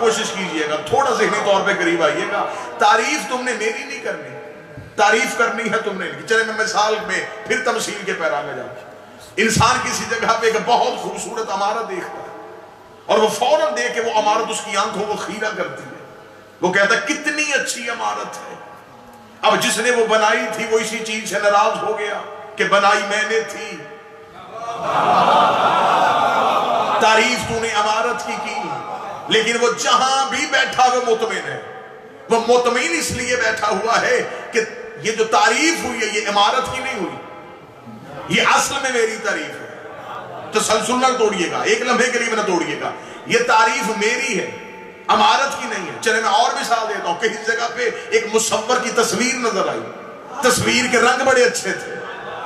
کوشش کیجئے گا، تھوڑا ذہنی طور پہ قریب آئیے گا، تعریف تم نے میری نہیں کرنی، تعریف کرنی ہے تم نے نہیں۔ چلے میں مثال میں پھر تمثیل کے پیرا میں جاؤں۔ انسان کسی جگہ پہ ایک بہت خوبصورت عمارت دیکھتا ہے اور وہ فوراً دیکھ کے وہ عمارت اس کی آنکھوں کو خیرہ کرتی ہے، وہ کہتا ہے کتنی اچھی عمارت ہے۔ اب جس نے وہ بنائی تھی وہ اسی چیز سے ناراض ہو گیا کہ بنائی میں نے تھی، تعریف تو نے عمارت کی، لیکن وہ جہاں بھی بیٹھا وہ مطمئن ہے۔ وہ مطمئن اس لیے بیٹھا ہوا ہے کہ یہ جو تعریف ہوئی ہے یہ عمارت کی نہیں ہوئی، یہ اصل میں میری تعریف ہے۔ تسلسل نہ توڑیے گا، ایک لمحے کے لیے نہ توڑیے گا، یہ تعریف میری ہے، عمارت کی نہیں ہے۔ چلے میں اور مثال دیتا ہوں، کسی جگہ پہ ایک مصور کی تصویر نظر آئی، تصویر کے رنگ بڑے اچھے تھے،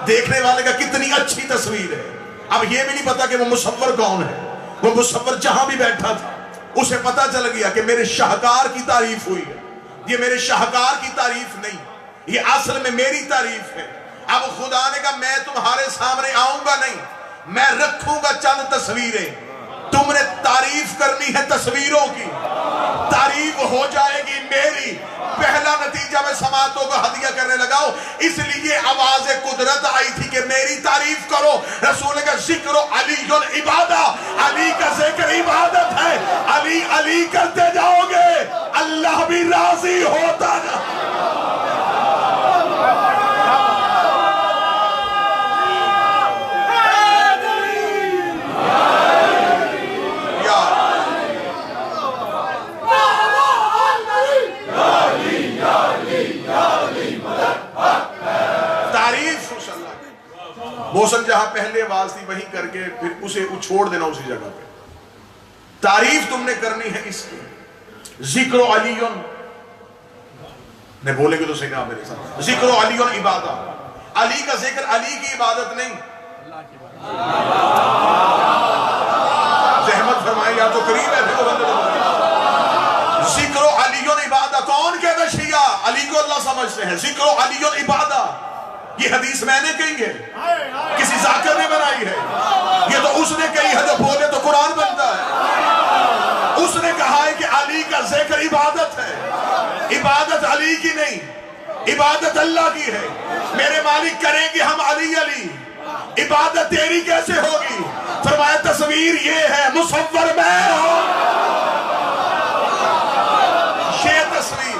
دیکھنے والے کا کتنی اچھی تصویر ہے۔ اب یہ بھی نہیں پتا کہ وہ مصور کون ہے، وہ مصور جہاں بھی بیٹھا تھا اسے پتا چل گیا کہ میرے شاہکار کی تعریف ہوئی ہے، یہ میرے شاہکار کی تعریف نہیں، یہ اصل میں میری تعریف ہے۔ اب خدا نے کہا میں تمہارے سامنے آؤں گا نہیں، میں رکھوں گا چند تصویریں، تم نے تعریف کرنی ہے تصویروں کی، تعریف ہو جائے گی میری۔ پہلا نتیجہ میں سماعتوں کو ہدیہ کرنے لگاؤ، اس لیے آواز قدرت آئی تھی کہ میری تعریف کرو۔ رسول کا ذکر علی عبادہ، علی کا ذکر عبادت ہے، علی علی کرتے جاؤ گے اللہ بھی راضی ہوتا جا۔ موسم جہاں پہلے آواز تھی وہیں کر کے پھر اسے چھوڑ دینا اسی جگہ پہ۔ تعریف تم نے کرنی ہے اس کی، ذکر علی میں بولے گے تو صحیح نہ میرے ساتھ، ذکر علی عبادہ، علی کا ذکر علی کی عبادت نہیں، زحمت فرمائے یا تو قریب ہے ذکر علی عبادہ۔ کون کہتا شیعہ علی کو اللہ سمجھتے ہیں، ذکر علی عبادہ، یہ حدیث میں نے کہی ہے، کسی ذاکر نے بنائی ہے، یہ تو اس نے کہی ہے، جو بولے تو قرآن بنتا ہے۔ اس نے کہا ہے کہ علی کا ذکر عبادت ہے، عبادت علی کی نہیں، عبادت اللہ کی ہے۔ میرے مالک کریں گے ہم علی علی، عبادت تیری کیسے ہوگی؟ فرمایا تصویر یہ ہے، مصور میں ہوں، یہ تصویر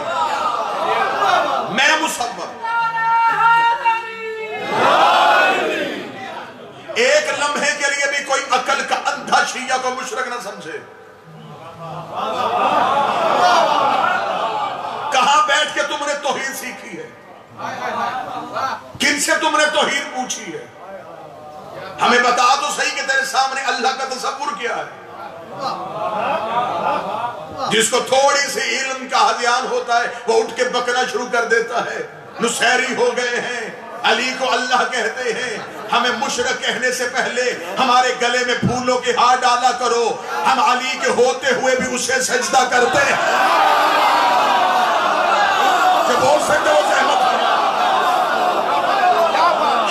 میں مصور۔ ایک لمحے کے لیے بھی کوئی عقل کا اندھا شیعہ کو مشرک نہ سمجھے۔ کہاں بیٹھ کے تم نے توحید سیکھی ہے؟ کن سے تم نے توحید پوچھی ہے؟ ہمیں بتا تو صحیح کہ تیرے سامنے اللہ کا تصور کیا ہے۔ جس کو تھوڑی سی علم کا ہذیان ہوتا ہے وہ اٹھ کے بکنا شروع کر دیتا ہے، نصیری ہو گئے ہیں، علی کو اللہ کہتے ہیں۔ ہمیں مشرک کہنے سے پہلے ہمارے گلے میں پھولوں کے ہار ڈالا کرو، ہم علی کے ہوتے ہوئے بھی اسے سجدہ کرتے ہیں۔ کہ بول سکتے ہو زحمت،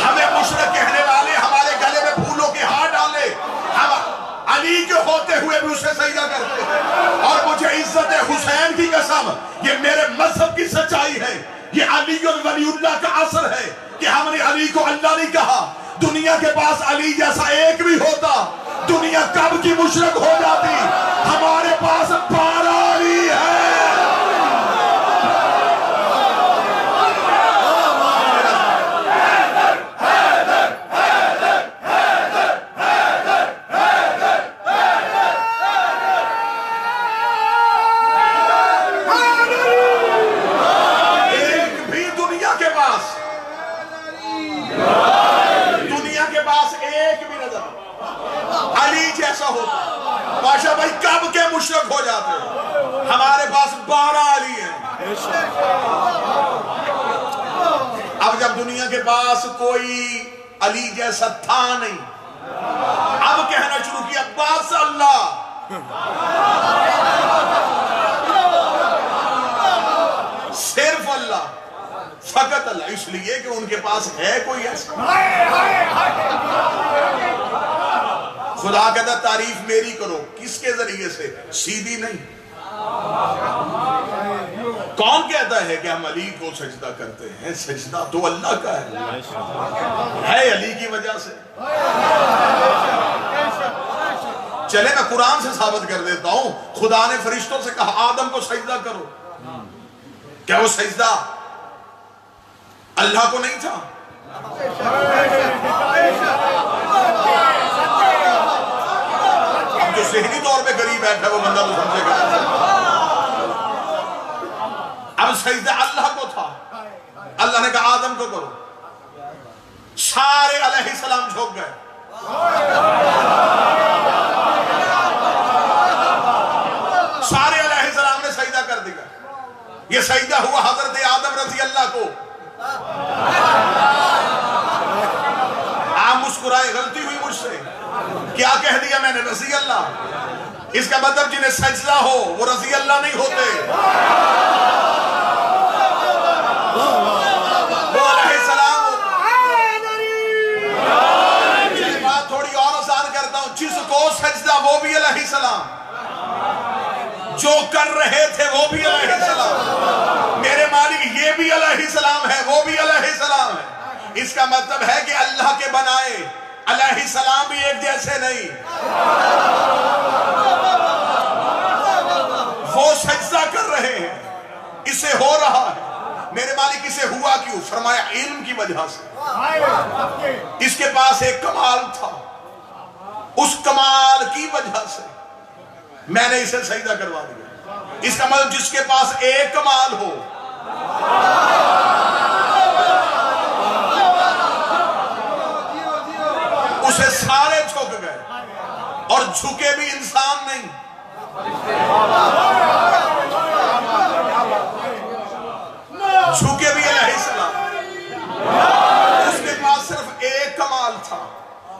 ہمیں مشرک کہنے والے ہمارے گلے میں پھولوں کے ہار ڈالے، ہم علی کے ہوتے ہوئے بھی اسے سجدہ کرتے ہیں۔ اور مجھے عزت حسین کی قسم، یہ میرے مذہب کی سچائی ہے، یہ علی ولی اللہ کا اثر ہے کہ ہم نے علی کو اللہ نہیں کہا۔ دنیا کے پاس علی جیسا ایک بھی ہوتا دنیا کب کی مشرک ہو جاتی۔ ہمارے پاس 12 علی ہے۔ بادشاہ بھائی کب کے مشرک ہو جاتے ہیں؟ ہمارے پاس 12 علی ہیں۔ اب جب دنیا کے پاس کوئی علی جیسا تھا نہیں، اب کہنا شروع کیا بس اللہ، صرف اللہ، فقط اللہ، اس لیے کہ ان کے پاس ہے کوئی ایسا۔ خدا کہتا تعریف میری کرو، کس کے ذریعے سے؟ سیدھی نہیں، کون کہتا ہے کہ ہم علی کو سجدہ کرتے ہیں؟ سجدہ تو اللہ کا ہے علی کی وجہ سے۔ چلے میں قرآن سے ثابت کر دیتا ہوں، خدا نے فرشتوں سے کہا آدم کو سجدہ کرو، کیا وہ سجدہ اللہ کو نہیں تھا؟ جو ذہنی طور پہ قریب بیٹھا ہے وہ بندہ تو سمجھے گا۔ اب سجدہ اللہ کو تھا، اللہ نے کہا آدم کو کرو، سارے علیہ السلام جھک گئے۔ سارے علیہ السلام نے سجدہ کر دیا۔ یہ سجدہ ہوا حضرت آدم رضی اللہ کو۔ آپ مسکرائے، غلطی ہوئی مجھ سے، کیا کہہ دیا میں نے؟ رضی اللہ۔ اس کا مطلب جنہیں سجدہ ہو وہ رضی اللہ نہیں ہوتے، وہ علیہ السلام ہوتے۔ بات تھوڑی اور آسان کرتا ہوں، جس کو سجدہ وہ بھی علیہ السلام، جو کر رہے تھے وہ بھی علیہ السلام، میرے مالک یہ بھی علیہ السلام ہے، وہ بھی علیہ السلام ہے۔ اس کا مطلب ہے کہ اللہ کے بنائے علیہ السلام بھی ایک جیسے نہیں۔ وہ سجدہ کر رہے ہیں، اسے ہو رہا ہے، میرے مالک اسے ہوا کیوں؟ فرمایا علم کی وجہ سے۔ اس کے پاس ایک کمال تھا، اس کمال کی وجہ سے میں نے اسے سجدہ کروا دیا۔ اس کا مطلب جس کے پاس ایک کمال ہو، اسے سارے جھک گئے، اور جھکے بھی انسان نہیں، جھکے بھی علیہ السلام۔ اس کے پاس صرف ایک کمال تھا،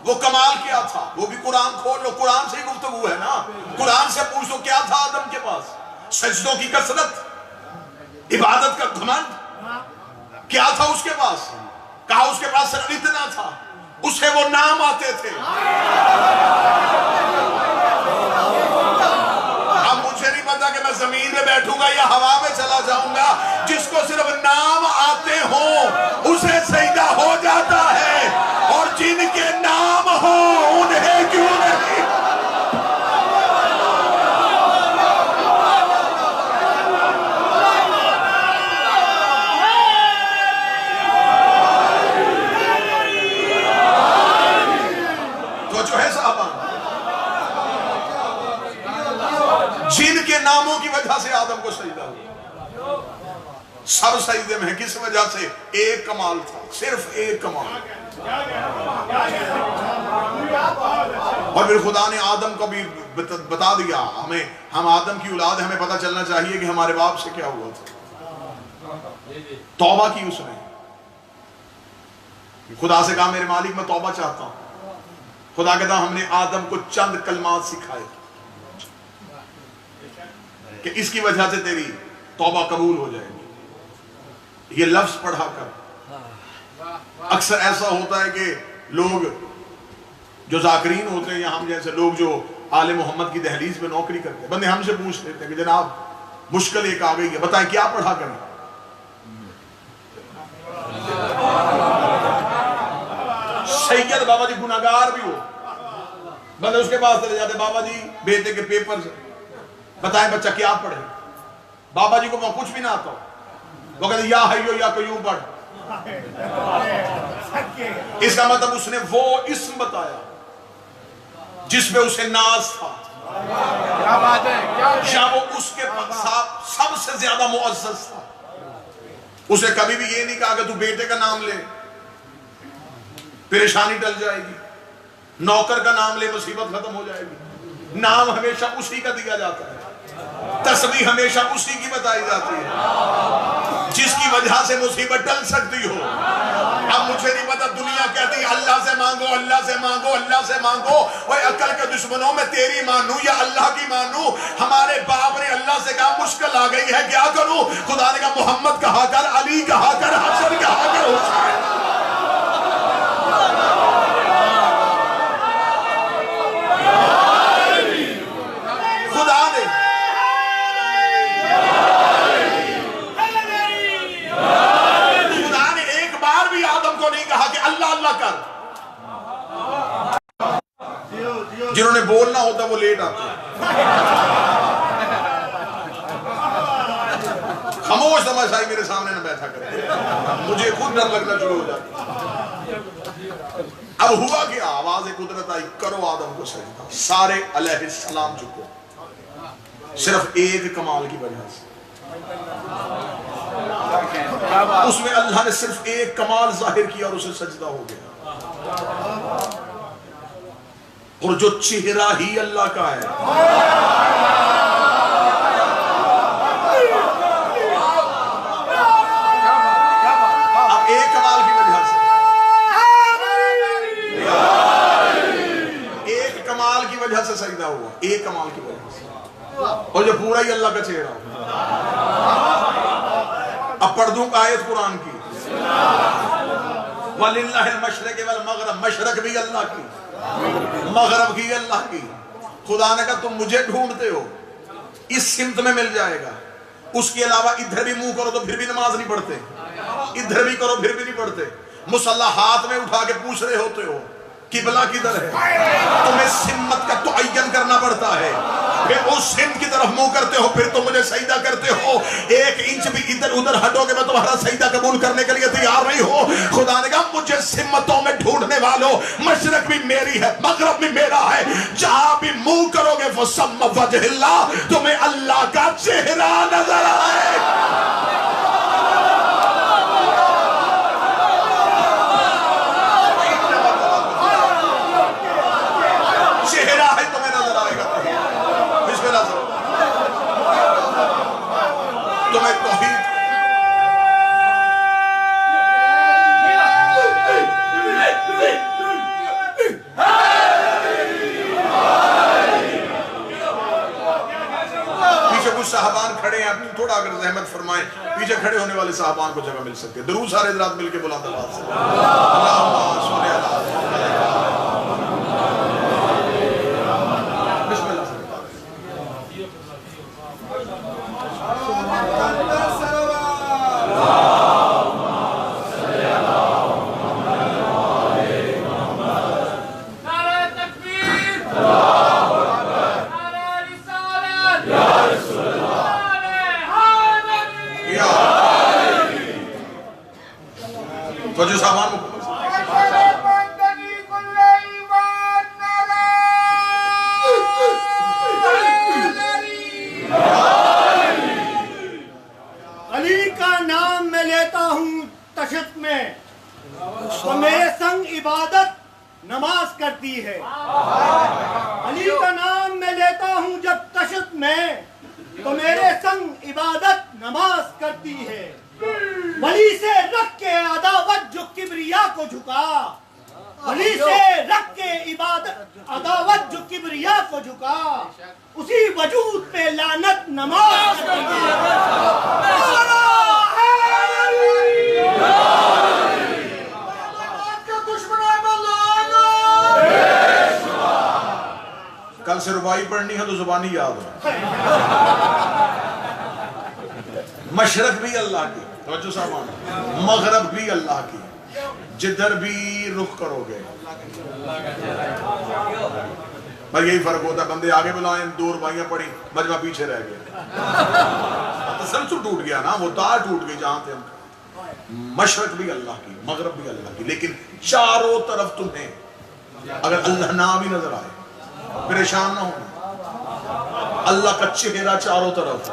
وہ کمال کیا تھا؟ وہ بھی قرآن کھول لو، قرآن سے ہی گفتگو ہے نا، قرآن سے پوچھو کیا تھا آدم کے پاس؟ سجدوں کی کثرت، عبادت کا گھمنڈ، کیا تھا اس کے پاس؟ کہا اس کے پاس صرف اتنا تھا، اسے وہ نام آتے تھے۔ اب مجھے نہیں پتا کہ میں زمین میں بیٹھوں گا یا ہوا میں چلا جاؤں گا، جس کو صرف نام آتے ہوں اسے سجدہ ہو جاتا ہے، اور جن کے نام ہوں انہیں کیوں نہیں؟ تو جو ہے صحابہ، جن کے ناموں کی وجہ سے آدم کو سجدہ ہوا، سب سجدے میں ہیں، کس وجہ سے؟ ایک کمال تھا، صرف ایک کمال۔ اور پھر خدا نے آدم کو بھی بتا دیا، ہم آدم کی اولاد ہیں، ہمیں پتہ چلنا چاہیے کہ ہمارے باپ سے کیا ہوا تھا۔ توبہ کی اس نے، خدا سے کہا میرے مالک میں توبہ چاہتا ہوں۔ خدا کہتا ہم نے آدم کو چند کلمات سکھائے کہ اس کی وجہ سے تیری توبہ قبول ہو جائے گی۔ یہ لفظ پڑھا کر، اکثر ایسا ہوتا ہے کہ لوگ جو ذاکرین ہوتے ہیں یا ہم جیسے لوگ جو آل محمد کی دہلیز پہ نوکری کرتے ہیں، بندے ہم سے پوچھ لیتے ہیں کہ جناب مشکل ایک آ گئی ہے، بتائیں کیا پڑھا کریں؟ سید بابا جی گناہگار بھی ہو، بندے اس کے پاس چلے جاتے، بابا جی بیٹے کے پیپر سے بتائیں بچہ کیا پڑھے؟ بابا جی کو میں کچھ بھی نہ آتا ہوں، وہ کہتے یا حیو یا قیوم پڑھ۔ اس کا مطلب اس نے وہ اسم بتایا جس میں اسے ناز تھا، یا وہ اس کے سب سے زیادہ معزز تھا۔ اسے کبھی بھی یہ نہیں کہا کہ تو بیٹے کا نام لے پریشانی ٹل جائے گی، نوکر کا نام لے مصیبت ختم ہو جائے گی۔ نام ہمیشہ اسی کا دیا جاتا ہے، تسبیح ہمیشہ اسی کی بتائی جاتی ہے جس کی وجہ سے مصیبت ٹل سکتی ہو۔ اب مجھے نہیں پتا، دنیا کہتی ہے اللہ سے مانگو، اللہ سے مانگو، اللہ سے مانگو۔ وہ عقل کے دشمنوں میں تیری مانوں یا اللہ کی مانوں؟ ہمارے باپ نے اللہ سے کہا مشکل آ گئی ہے، کیا کروں؟ خدا نے کہا محمد کہا کر، علی کہا کر، حسن کہا کر، حسین۔ خدا نے کھولنا ہوتا وہ لیٹ آتے ہیں. خاموش تماشائی میرے سامنے نہ بیٹھا کرے, مجھے خود ڈر لگنا شروع ہو جاتا. اب ہوا کیا, آواز قدرت آئی, کرو آدم کو سجدہ. سارے علیہ السلام جھکو, صرف ایک کمال کی وجہ سے. اس میں اللہ نے صرف ایک کمال ظاہر کیا اور اسے سجدہ ہو گیا. اور جو چہرہ ہی اللہ کا ہے, اب ایک کمال کی وجہ سے, ایک کمال کی وجہ سے سجدہ ہوا, ایک کمال کی وجہ سے, اور جو پورا ہی اللہ کا چہرہ ہو. اب پڑھ دوں آیت قرآن کی, وَلِلَّهِ الْمَشْرِقِ وَالْمَغْرِبِ, مشرق بھی اللہ کی, مغرب کی اللہ کی. خدا نے کہا تم مجھے ڈھونڈتے ہو, اس سمت میں مل جائے گا. اس کے علاوہ ادھر بھی منہ کرو تو پھر بھی نماز نہیں پڑھتے, ادھر بھی کرو پھر بھی نہیں پڑھتے. مصلی ہاتھ میں اٹھا کے پوچھ رہے ہوتے ہو قبلہ کدھر ہے, تمہیں سمت کا تعین کرنا پڑتا ہے. پھر اس سمت کی طرف منہ کرتے ہو, پھر تم مجھے سجدہ کرتے ہو. ایک انچ بھی ادھر ادھر ہٹو گے میں تمہارا سجدہ قبول کرنے کے لیے تیار نہیں ہو. خدا نے کہا مجھے سمتوں میں ڈھونڈنے والوں, مشرق بھی میری ہے, مغرب بھی میرا ہے. جہاں بھی منہ کرو گے فَسَمَّ وَجْهِ اللَّهِ, تمہیں اللہ کا چہرہ نظر آئے. تمہیں توحید پیچھے کچھ صحابان کھڑے ہیں, تھوڑا اگر زحمت فرمائیں پیچھے کھڑے ہونے والے صحابان کو جگہ مل سکے. درود سارے حضرات مل کے بلند آواز سے اللہم صلی اللہ تو جو سامان علی کا نام میں لیتا ہوں تشت میں, تو میرے سنگ عبادت نماز کرتی ہے. علی کا نام میں لیتا ہوں جب تشت میں, تو میرے سنگ عبادت نماز کرتی ہے. ولی سے رکھ کے عداوت جو کبریا کو جھکا, ولی سے رکھ کے عداوت جو کبریا کو جھکا, اسی وجود پہ لعنت نماز کرتی ہے. کل سے ربائی پڑھنی ہے تو زبانی یاد ہو. مشرق بھی اللہ کی, توجہ سامان, مغرب بھی اللہ کی, جدھر بھی رخ کرو گے. بھائی یہی فرق ہوتا ہے, بندے آگے بلائیں, دو ربائیاں پڑھی, مجمع پیچھے رہ گیا. تسلسل ٹوٹ گیا نا, وہ تار ٹوٹ گئی جہاں تھے ہم. مشرق بھی اللہ کی, مغرب بھی اللہ کی, لیکن چاروں طرف تمہیں اگر اللہ نہ بھی نظر آئے پریشان نہ ہونا, اللہ کا چہرہ چاروں طرف,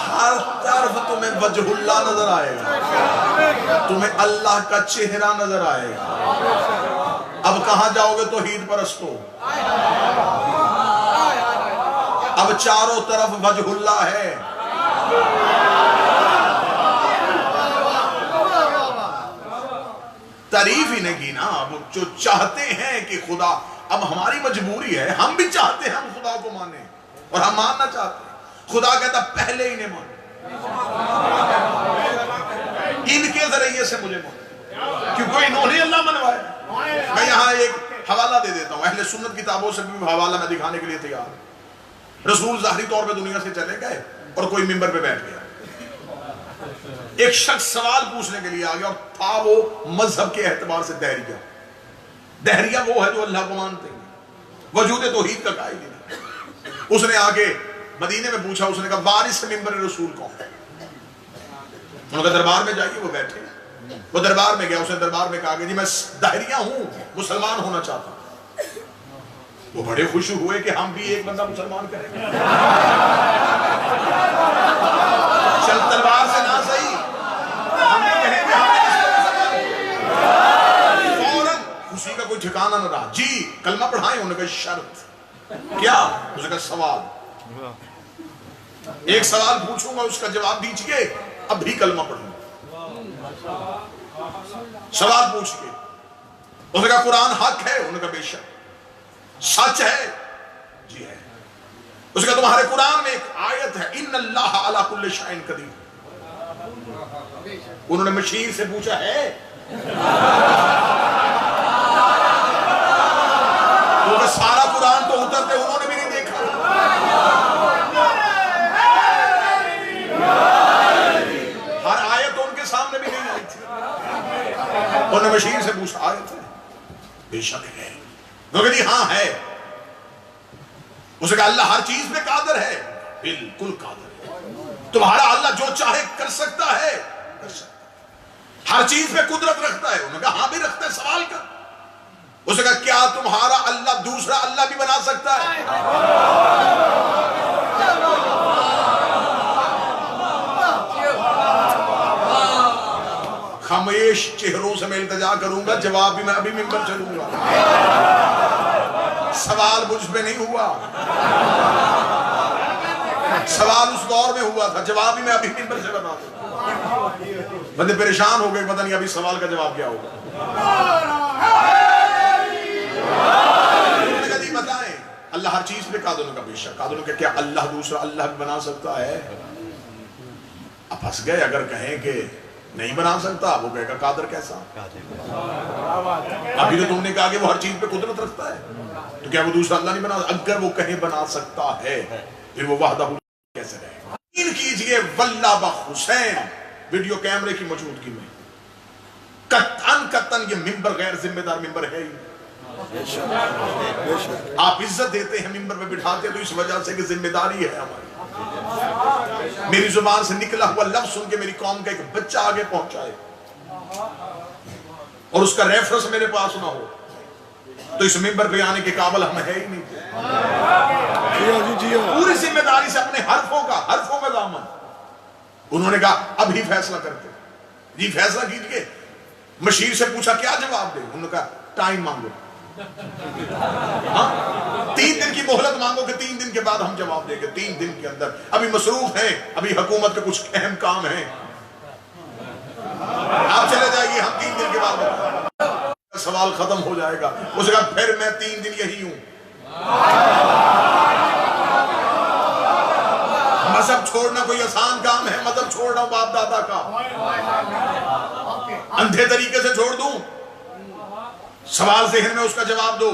ہر طرف تمہیں وجہ اللہ نظر آئے گا, تمہیں اللہ کا چہرہ نظر آئے گا. اب کہاں جاؤ گے توحید پرستو, اب چاروں طرف وجہ اللہ ہے. تعریف ہی نہیں کی نا, اب جو چاہتے ہیں کہ خدا, اب ہماری مجبوری ہے, ہم بھی چاہتے ہیں ہم خدا کو مانیں اور ہم ماننا چاہتے ہیں. خدا کہتا پہلے ہی نہیں مانے, ان کے ذریعے سے مجھے مانے, کیونکہ انہوں نے اللہ منوایا. میں یہاں ایک حوالہ دے دیتا ہوں, اہل سنت کتابوں سے بھی حوالہ میں دکھانے کے لیے تیار ہوں. رسول ظاہری طور پہ دنیا سے چلے گئے اور کوئی ممبر پہ بیٹھ گیا. ایک شخص سوال پوچھنے کے لیے آ گیا اور تھا وہ مذہب کے اعتبار سے دہریہ. دہریہ وہ ہے جو اللہ کو مانتے ہیں، وجود توحید کا قائل ہے۔ اس نے آگے مدینے میں پوچھا، اس نے کہا وارث ممبر رسول کون ہے؟ انہوں نے دربار میں جائیے، وہ بیٹھے۔ وہ دربار میں گیا، اس نے دربار میں کہا کہ جی میں دہریہ ہوں، مسلمان ہونا چاہتا ہوں۔ وہ بڑے خوش ہوئے کہ ہم بھی ایک بندہ مسلمان کریں گے۔ چل تلوار سے نہ صحیح، ہم بھی کہیں گے ہم فوراً خوشی کا کوئی ٹھکانہ نہ رہا۔ جی کلمہ پڑھائیں؟ انہوں نے کہا شرط کیا؟ اس نے کہا سوال، ایک سوال پوچھوں گا، اس کا جواب دیجئے، اب بھی کلمہ پڑھوں۔ سوال پوچھئے۔ اس نے کہا قرآن حق ہے؟ انہوں نے کہا بے شک۔ سچ ہے؟ جی ہے۔ اس نے کہا تمہارے قرآن میں ایک آیت ہے ان اللہ علی کل شیء قدیر۔ انہوں نے مشیر سے پوچھا ہے؟ کیونکہ سارا قرآن تو اترتے انہوں نے بھی نہیں دیکھا۔ ہر آیت ان کے سامنے بھی نہیں آئی تھی۔ انہوں نے مشیر سے پوچھا آیت ہے؟ بے شک ہے۔ وہ کہا جی ہاں ہے۔ اسے کہا اللہ ہر چیز میں قادر ہے؟ بالکل قادر ہے۔ تمہارا اللہ جو چاہے کر سکتا ہے، کر سکتا ہے، ہر چیز میں قدرت رکھتا ہے؟ انہوں نے کہا ہاں بھی رکھتا ہے، سوال کر۔ اسے کہا کیا تمہارا اللہ دوسرا اللہ بھی بنا سکتا ہے؟ خمیش چہروں سے میں التجا کروں گا، جواب بھی میں ابھی ممبر چلوں گا۔ سوال مجھ پہ نہیں ہوا، سوال اس دور میں ہوا تھا، جواب بھی میں ابھی ممبر سے بتا دوں۔ بندے پریشان ہو گئے، پتہ نہیں ابھی سوال کا جواب کیا ہوگا۔ انہوں نے کہا جی بتائیں اللہ ہر چیز پہ قادر؟ کا بے شک قادر۔ کہ کیا اللہ دوسرا اللہ بھی بنا سکتا ہے؟ اب پھنس گئے، اگر کہیں کہ نہیں بنا سکتا، وہ کہے گا قادر کیسا؟ ابھی تو تم نے کہا کہ وہ ہر چیز پہ قدرت رکھتا ہے، تو کیا وہ دوسرا اللہ نہیں بنا؟ اگر وہ کہیں بنا سکتا ہے پھر وہ وحدہ کیسے رہے گا؟ یقین کیجئے واللہ بحسین ویڈیو کیمرے کی موجودگی میں قطعاً یہ ممبر غیر ذمہ دار ممبر ہے ہی۔ آپ عزت دیتے ہیں، ممبر پہ بٹھاتے ہیں تو اس وجہ سے کہ ذمہ داری ہے ہماری۔ میری زبان سے نکلا ہوا لفظ سن کے میری قوم کا ایک بچہ آگے پہنچائے اور اس کا ریفرنس میرے پاس نہ ہو تو اس ممبر پہ آنے کے قابل ہم ہے ہی نہیں۔ پوری ذمہ داری سے اپنے حرفوں کا دامن۔ انہوں نے کہا اب ہی فیصلہ کرتے۔ جی فیصلہ کیجئے۔ مشیر سے پوچھا کیا جواب دے؟ انہوں نے کہا ٹائم مانگو، 3 دن کی مہلت مانگو کہ 3 دن کے بعد ہم جواب دیں گے۔ 3 دن کے اندر، ابھی مصروف ہیں، ابھی حکومت کے کچھ اہم کام ہیں، آپ چلے جائیے، ہم 3 دن کے بعد بتائیں گے۔ سوال ختم ہو جائے گا۔ اس نے کہا پھر میں 3 دن یہی ہوں۔ مذہب چھوڑنا کوئی آسان کام ہے؟ مذہب چھوڑ رہا ہوں باپ دادا کا، اندھے طریقے سے چھوڑ دوں؟ سوال ذہن میں اس کا جواب دو،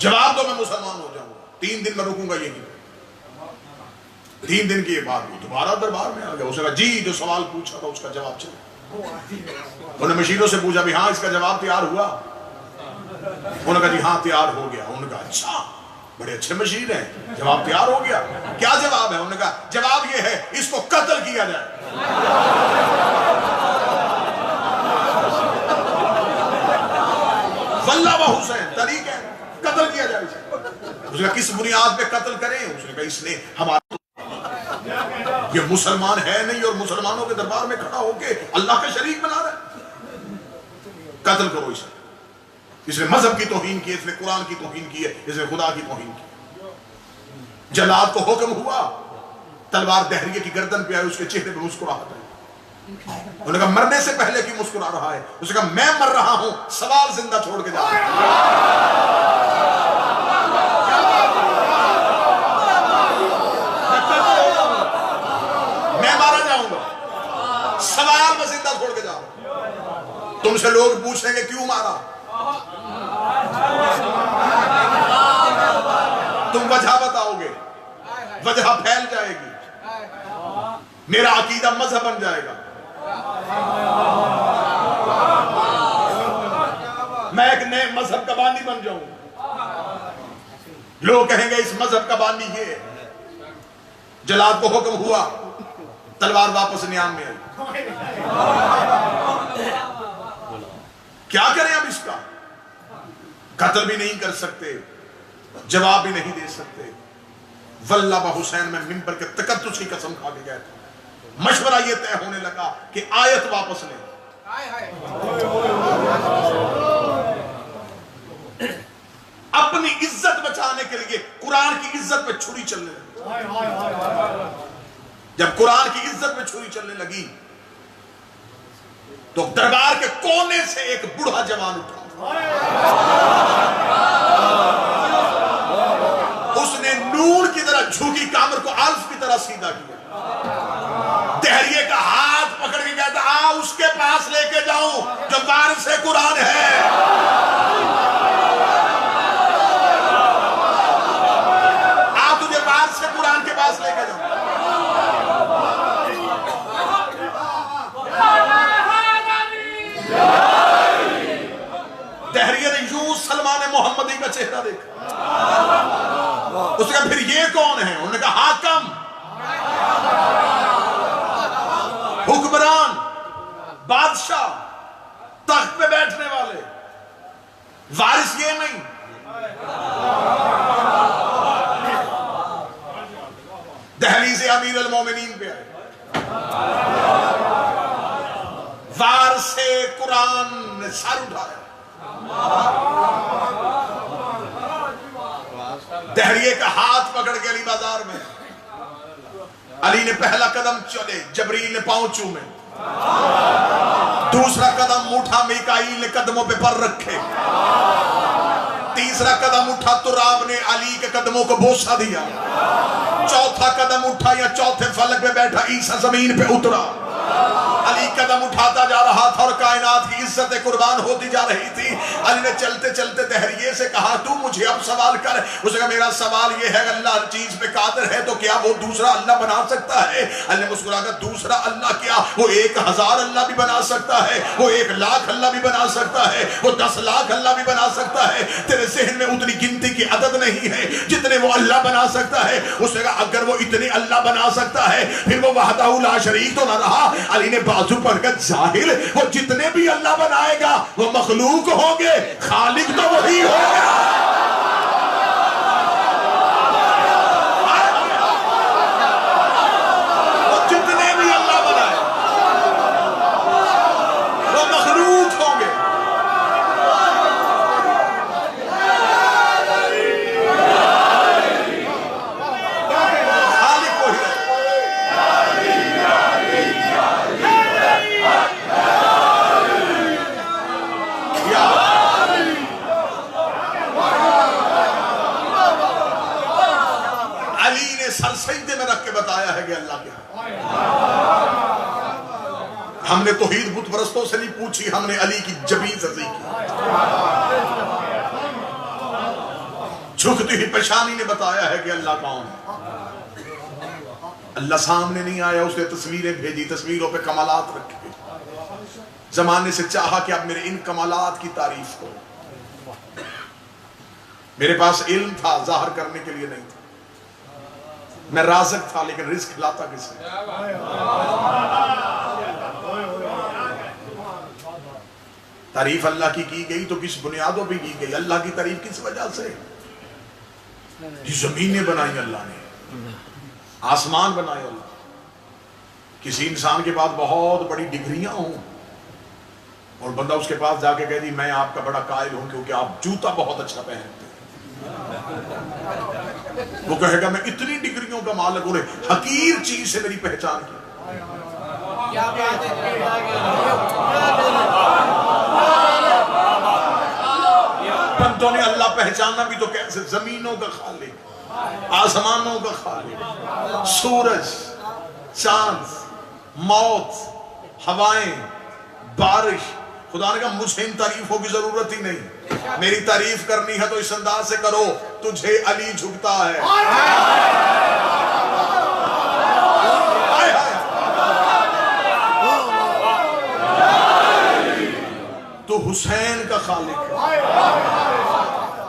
جواب دو، میں مسلمان ہو جاؤں گا۔ 3 دن میں رکوں گا یہی۔ 3 دن کے بعد وہ دوبارہ دربار میں آ گیا۔ اس نے کہا جی جو سوال پوچھا تھا اس کا جواب چلے۔ انہوں نے مشیروں سے پوچھا بھی ہاں اس کا جواب تیار ہوا؟ انہوں نے کہا جی ہاں تیار ہو گیا۔ انہوں نے کہا اچھا بڑے اچھے مشیر ہیں، جواب تیار ہو گیا، کیا جواب ہے؟ انہوں نے کہا جواب یہ ہے اس کو قتل کیا جائے۔ واللہ و حسین طریق ہے، قتل کیا جائے۔ اس نے کہا کس بنیاد پہ قتل کریں؟ اس نے کہا اس نے ہمارا یہ مسلمان ہے نہیں اور مسلمانوں کے دربار میں کھڑا ہو کے اللہ کا شریک بنا رہا ہے، قتل کرو اسے۔ اس نے مذہب کی توہین کی، اس نے قرآن کی توہین کی ہے، اس نے خدا کی توہین کی۔ جلاد کو حکم ہوا، تلوار دہریے کی گردن پہ آئی، اس کے چہرے پہ مسکراہٹ ہے۔ انہوں نے کہا مرنے سے پہلے کیوں مسکرا رہا ہے؟ اس نے کہا میں مر رہا ہوں، سوال زندہ چھوڑ کے جا رہا میں مارا جاؤں گا، سوال میں زندہ چھوڑ کے جا رہا۔ تم سے لوگ پوچھیں گے کیوں مارا، تم وجہ بتاؤ گے، وجہ پھیل جائے گی، میرا عقیدہ مذہب بن جائے گا۔ میں ایک نئے مذہب کا بانی بن جاؤں. لوگ کہیں گے اس مذہب کا بانی یہ ہے. جلاد کو حکم ہوا, تلوار واپس نیام میں آئی. کیا کریں اب اس کا؟ قتل بھی نہیں کر سکتے, جواب بھی نہیں دے سکتے. واللہ با حسین میں ممبر کے تقدس کی قسم کھا کے گئے تھے. مشورہ یہ طے ہونے لگا کہ آیت واپس لیں. اپنی عزت بچانے کے لیے قرآن کی عزت پہ چھری چلنے لگی. جب قرآن کی عزت پہ چھری چلنے لگی تو دربار کے کونے سے ایک بوڑھا جوان اٹھا. اس نے نور کی طرح جھوکی کامر کو الف کی طرح سیدھا کیا. دہریے کا ہاتھ پکڑ کے کہتا آ اس کے پاس لے کے جاؤں جو وارث قرآن ہے. آ تجھے وارث قرآن کے پاس لے کے جاؤں. دہریے نے یوں سلمان محمدی کا چہرہ دیکھا. اس نے کہا پھر یہ کون ہے؟ انہوں نے کہا حاکم, حکمران, بادشاہ, تخت پہ بیٹھنے والے. وارث یہ نہیں. دہلی سے امیر المومنین پہ آئے. وارث قرآن نے سر اٹھایا. دہریے کا ہاتھ پکڑ کے علی بازار میں. علی نے پہلا قدم چلے, جبریل نے پاؤں چومے. دوسرا قدم اٹھا, میکائیل نے قدموں پہ پر رکھے. تیسرا قدم اٹھا, تراب نے علی کے قدموں کو بوسہ دیا. چوتھا قدم اٹھا یا چوتھے فلک پہ بیٹھا عیسیٰ زمین پہ اترا. علی قدم اٹھاتا جا رہا تھا اور کائنات کی عزت قربان ہوتی جا رہی تھی. علی نے چلتے چلتے دہریے سے کہا تو مجھے اب سوال کر. اس نے کہا میرا سوال یہ ہے اللہ ہر چیز پہ قادر ہے تو کیا وہ دوسرا اللہ بنا سکتا ہے؟ علی نے مسکرا کر دوسرا اللہ کیا, وہ 1000 اللہ بھی بنا سکتا ہے, وہ 1,00,000 اللہ بھی بنا سکتا ہے, وہ 10,00,000 اللہ بھی بنا سکتا ہے. تیرے ذہن میں اتنی گنتی کی عدد نہیں ہے جتنے وہ اللہ بنا سکتا ہے. اس نے کہا اگر وہ اتنے اللہ بنا سکتا ہے پھر وہ وحدہ لا شریک تو نہ رہا. علی نے بازو پر کر ظاہر وہ جتنے بھی اللہ بنائے گا وہ مخلوق ہوں گے, خالق تو وہی ہوگا. وہ جتنے بھی اللہ بنائے وہ مخلوق ہوں گے. خالق وہی ہے. علی نے سر سجدے میں رکھ کے بتایا ہے کہ اللہ کیا. ہم نے توحید بت پرستوں سے نہیں پوچھی, ہم نے علی کی جبین سے کی. جھکتی ہوئی پیشانی نے بتایا ہے کہ اللہ کون ہے. اللہ سامنے نہیں آیا, اس نے تصویریں بھیجی, تصویروں پہ کمالات رکھے. زمانے سے چاہا کہ اب میرے ان کمالات کی تعریف کرو. میرے پاس علم تھا, ظاہر کرنے کے لیے نہیں تھا. میں رازق تھا لیکن رزق کھلاتا کس نے. تعریف اللہ کی گئی تو کس بنیادوں پہ کی گئی؟ اللہ کی تعریف کس وجہ سے؟ یہ زمینیں بنائی اللہ نے, آسمان بنائے اللہ. کسی انسان کے پاس بہت بڑی ڈگریاں ہوں اور بندہ اس کے پاس جا کے کہہ دی میں آپ کا بڑا قائل ہوں کیونکہ آپ جوتا بہت اچھا پہنتے ہیں, وہ کہے گا میں اتنی ڈگریوں کا مالک ہوں, حقیر چیز سے میری پہچان کی. بندوں نے اللہ پہچانا بھی تو کیسے؟ زمینوں کا خالق, آسمانوں کا خالق, سورج, چاند, موت, ہوائیں, بارش. خدا نے کہا مجھے ان تعریفوں کی ضرورت ہی نہیں, میری تعریف کرنی ہے تو اس انداز سے کرو تجھے علی جھکتا ہے. تو حسین کا خالق ہے،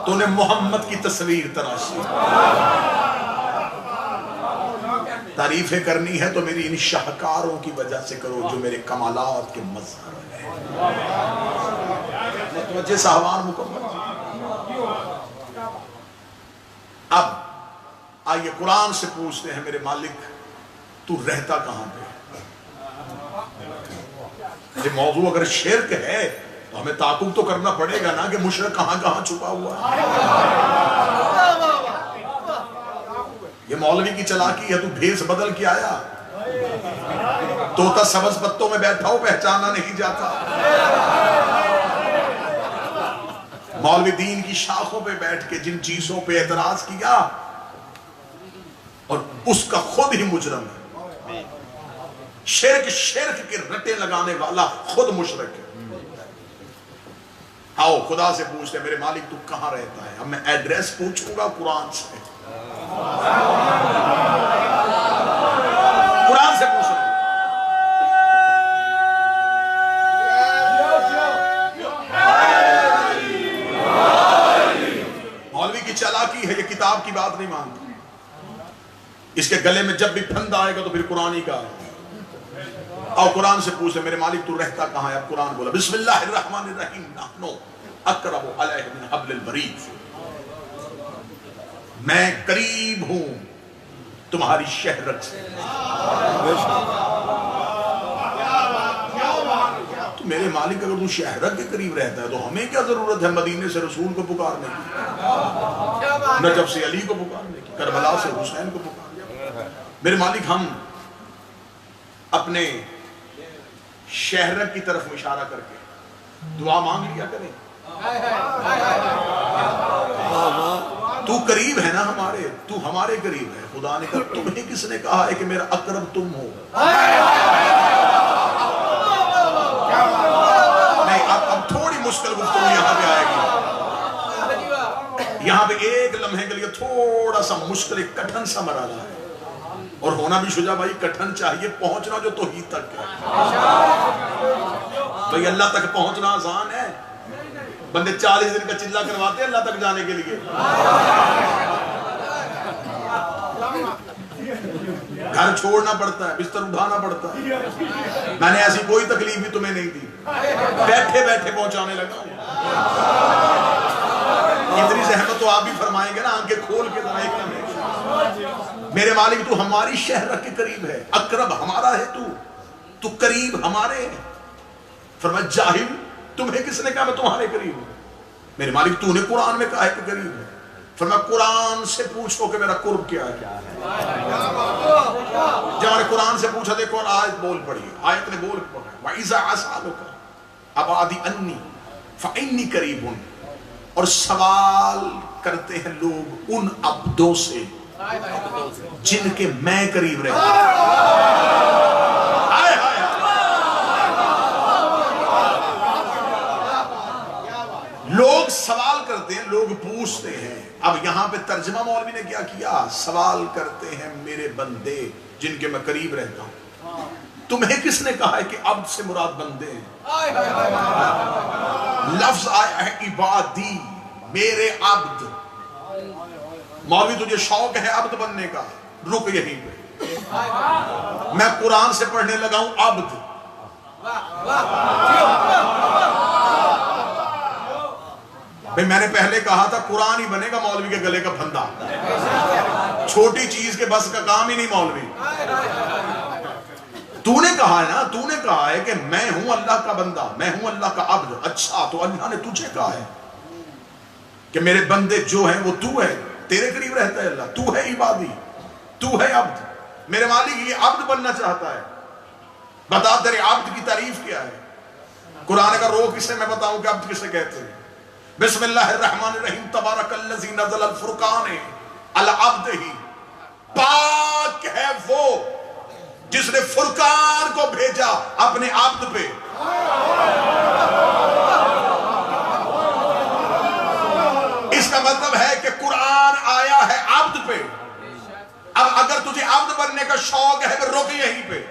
تو نے محمد کی تصویر تراشی۔ تعریفیں کرنی ہے تو میری ان شاہکاروں کی وجہ سے کرو جو میرے کمالات کے مظہر ہیں۔ متوجہ صاحبان مکمل۔ اب آئیے قرآن سے پوچھتے ہیں میرے مالک تو رہتا کہاں پہ؟ یہ موضوع اگر شرک ہے تو ہمیں تعاقب تو کرنا پڑے گا نا کہ مشرک کہاں کہاں چھپا ہوا ہے۔ یہ مولوی کی چلاکی ہے، تو بھیس بدل کے آیا، طوطا سبز پتوں میں بیٹھا ہو پہچانا نہیں جاتا۔ مولوی دین کی شاخوں پہ بیٹھ کے جن چیزوں پہ اعتراض کیا اور اس کا خود ہی مجرم ہے۔ شرک کے رٹے لگانے والا خود مشرک ہے۔ آؤ خدا سے پوچھتے میرے مالک تو کہاں رہتا ہے؟ اب میں ایڈریس پوچھوں گا قرآن سے، قرآن سے پوچھوں گا۔ مولوی کی چالاکی ہے، یہ کتاب کی بات نہیں مانتا، اس کے گلے میں جب بھی پھند آئے گا تو پھر قرآن ہی کا۔ اور قرآن سے پوچھے میرے مالک تو رہتا کہاں ہے؟ اب قرآن بولا بسم اللہ الرحمن الرحیم نحنو اقرب علیہ من حبل الورید، میں قریب ہوں تمہاری شہرت سے۔ تو میرے مالک اگر تو شہرت کے قریب رہتا ہے تو ہمیں کیا ضرورت ہے مدینے سے رسول کو پکارنے کی، نجف سے علی کو پکارنے کی، کربلا سے حسین کو پکارنے کی؟ میرے مالک ہم اپنے شہرت کی طرف اشارہ کر کے دعا مانگ لیا کریں۔ تو قریب ہے نا ہمارے، تو ہمارے قریب ہے۔ خدا نے کہا تمہیں کس نے کہا ہے کہ میرا اقرب تم ہو؟ نہیں، اب تھوڑی مشکل گفتگو یہاں پہ آئے گی، یہاں پہ ایک لمحے کے لیے تھوڑا سا مشکل کٹھن سا مرحلہ ہے، اور ہونا بھی شجاع بھائی کٹھن چاہیے، پہنچنا جو توحید تک ہے۔ بھئی اللہ تک پہنچنا آسان ہے، بندے 40 دن کا چلہ کرواتے ہیں اللہ تک جانے کے لیے۔ گھر چھوڑنا پڑتا ہے، بستر اٹھانا پڑتا ہے۔ میں نے ایسی کوئی تکلیف بھی تمہیں نہیں دی، بیٹھے بیٹھے پہنچانے لگا ہوں۔ اتنی زحمت تو آپ بھی فرمائیں گے نا، آنکھیں کھول کے ذرا ایک لمحے۔ میرے مالک تو ہماری شہرت کے قریب ہے، اقرب ہمارا ہے، تو قریب ہمارے ہے۔ فرمایا جاہل تمہیں کس نے کہا میں تمہارے قریب ہوں؟ میرے مالک تو نے قرآن میں کہا ہے کہ قریب ہے۔ فرمایا قرآن سے پوچھو کہ میرا قرب کیا ہے۔ جب ہم نے قرآن سے پوچھا دیکھو اور آیت بول پڑی، آیت نے بول پڑا وَإِذَا عَسَالُكَ عِبَادِي أَنِّي فَإِنِّي قَرِيبٌ، اور سوال کرتے ہیں لوگ ان عبدوں سے جن کے میں قریب رہتا ہوں۔ لوگ سوال کرتے ہیں، لوگ پوچھتے ہیں۔ اب یہاں پہ ترجمہ مولوی نے کیا کیا؟ سوال کرتے ہیں میرے بندے جن کے میں قریب رہتا ہوں۔ تمہیں کس نے کہا ہے کہ عبد سے مراد بندے ہیں؟ لفظ آیا ہے عبادی، میرے عبد۔ مولوی تجھے شوق ہے عبد بننے کا، رک یہیں پہ۔ میں قرآن سے پڑھنے لگا ہوں عبد۔ بھئی میں نے پہلے کہا تھا قرآن ہی بنے گا مولوی کے گلے کا پھندا، چھوٹی چیز کے بس کا کام ہی نہیں مولوی۔ تو نے کہا ہے نا، تو نے کہا ہے کہ میں ہوں اللہ کا بندہ، میں ہوں اللہ کا عبد۔ اچھا تو اللہ نے تجھے کہا ہے کہ میرے بندے جو ہیں وہ تو ہے، تیرے قریب رہتا ہے اللہ، تو ہے عبادی، تو ہے عبد۔ میرے مالک یہ عبد بننا چاہتا ہے، بتا تیرے عبد کی تعریف کیا ہے؟ قرآن کا روح کسے میں بتاؤں کہ عبد کسے کہتے ہیں؟ بسم اللہ الرحمن الرحیم تبارک الذی نزل الفرقان علی عبدہ، پاک ہے وہ جس نے فرقان کو بھیجا اپنے عبد پہ۔ اس کا مطلب ہے کہ قرآن آیا ہے عبد پہ۔ اب اگر تجھے عبد بننے کا شوق ہے پھر رک یہیں پہ۔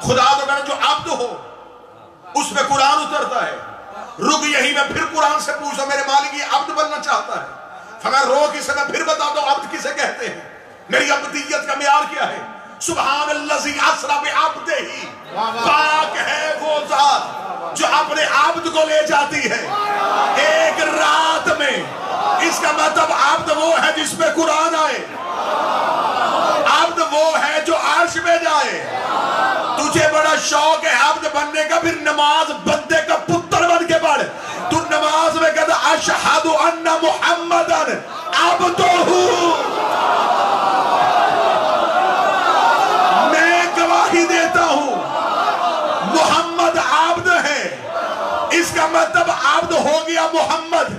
خدا تو کہنا جو عبد ہو اس پہ قرآن اترتا ہے، رک یہی میں پھر قرآن سے پوچھا میرے مالک یہ عبد بننا چاہتا ہے فرمایا رو کسے میں پھر بتا دو عبد کسے کہتے ہیں میری عبدیت کا معیار کیا ہے سبحان الذی اسری بعبدہ پاک ہے وہ ذات جو اپنے عبد کو لے جاتی ہے ایک رات میں اس کا مطلب عبد وہ ہے جس پہ قرآن آئے عبد وہ ہے جو عرش میں جائے تجھے بڑا شوق ہے عبد بننے کا پھر نماز بندے کا پتر بن کے پڑھ تو نماز میں کہتا اشہد ان محمدن عبدہ میں گواہی دیتا ہوں محمد عبد ہے اس کا مطلب عبد ہو گیا محمد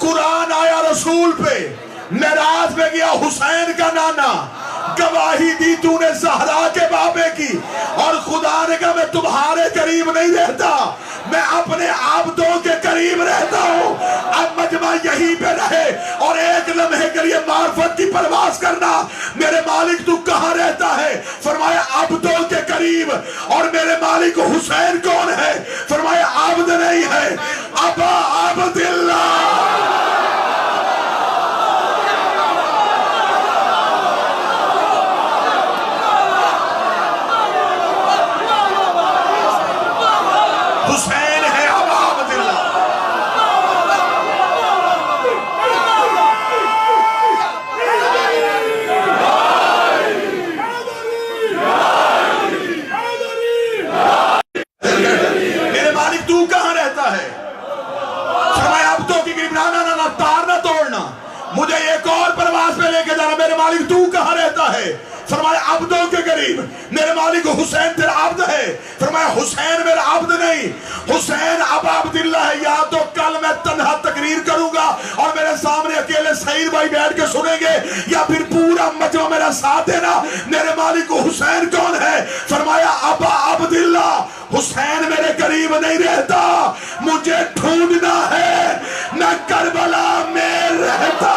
قرآن آیا رسول پہ معراج پہ گیا حسین کا نانا گواہی دی تو نے زہرا کے بابے کی اور خدا نے کہا میں تمہارے قریب نہیں رہتا میں اپنے عبدوں کے قریب رہتا ہوں اب مجمع یہیں پہ رہے اور ایک لمحے کے لیے معرفت کی پرواز کرنا میرے مالک تو کہاں رہتا ہے فرمایا عبدوں کے قریب اور میرے مالک حسین کون ہے فرمایا عبد نہیں ہے ابا عبداللہ حسین ہے ابا عبداللہ میرے مالک تو کہاں رہتا ہے فرمایا عبدوں کی قریب نہ تار نہ توڑنا مجھے ایک اور پرواز پہ لے کے جانا میرے مالک تو کہاں رہتا ہے فرمایا عبدوں کے قریب میرے مالک حسین تیرا عبد ہے فرمایا حسین میرا عبد نہیں حسین ابا عبداللہ ہے یا تو کل میں تنہا تقریر کروں گا اور میرے سامنے اکیلے سعید بھائی بیٹھ کے سنیں گے یا پھر پورا مجمع میرا ساتھ دینا میرے مالک حسین کون ہے فرمایا ابا عبداللہ حسین میرے قریب نہیں رہتا مجھے ڈھونڈنا ہے میں کربلا میں رہتا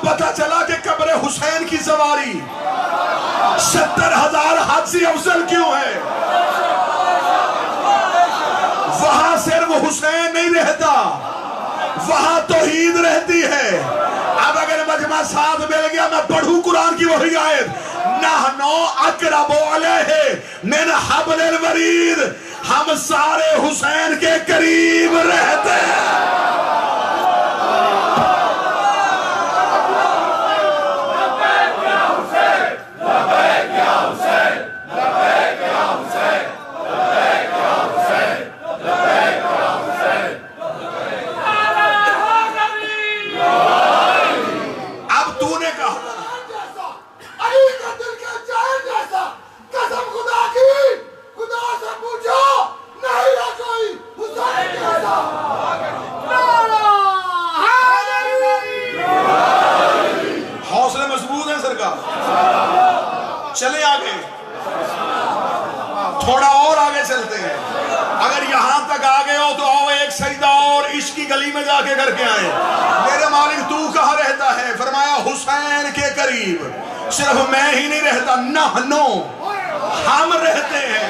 پتا چلا کہ قبر حسین کی سواری 70,000 حد سے افضل کیوں ہے وہاں صرف حسین نہیں رہتا وہاں توحید رہتی ہے اب اگر مجمع ساتھ مل گیا میں پڑھوں قرآن کی وہی آیت نحنو اقرب علیہ من حبل الورید ہم سارے حسین کے قریب رہتے ہیں چلے آگے تھوڑا اور آگے چلتے ہیں اگر یہاں تک آگے ہو تو آؤ ایک سجدہ اور عشق کی گلی میں جا کے کر کے آئے میرے مالک تو کہاں رہتا ہے فرمایا حسین کے قریب صرف میں ہی نہیں رہتا نحنو ہم رہتے ہیں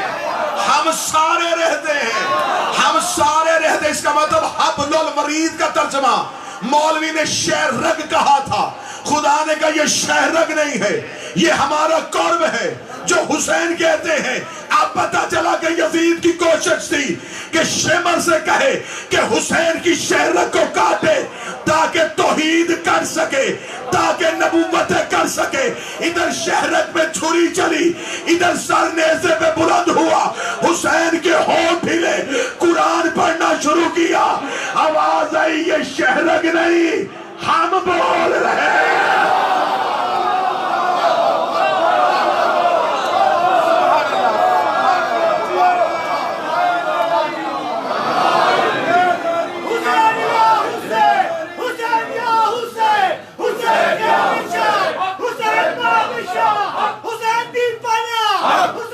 ہم سارے رہتے ہیں ہم سارے رہتے اس کا مطلب حبل الورید کا ترجمہ مولوی نے شہرگ کہا تھا خدا نے کہا یہ شہرگ نہیں ہے یہ ہمارا قرب ہے جو حسین کہتے ہیں اب پتا چلا کہ یزید کی کوشش تھی کہ شمر سے کہے کہ حسین کی شہرگ کو کاٹے تاکہ توحید کر سکے تاکہ نبوتیں کر سکے ادھر شہرگ میں چھری چلی ادھر سر نیزے پہ بلند ہوا حسین کے ہونٹ ہلے قرآن پڑھنا شروع کیا آواز آئی یہ شہرگ نہیں ہم بول رہے ہیں حسین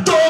2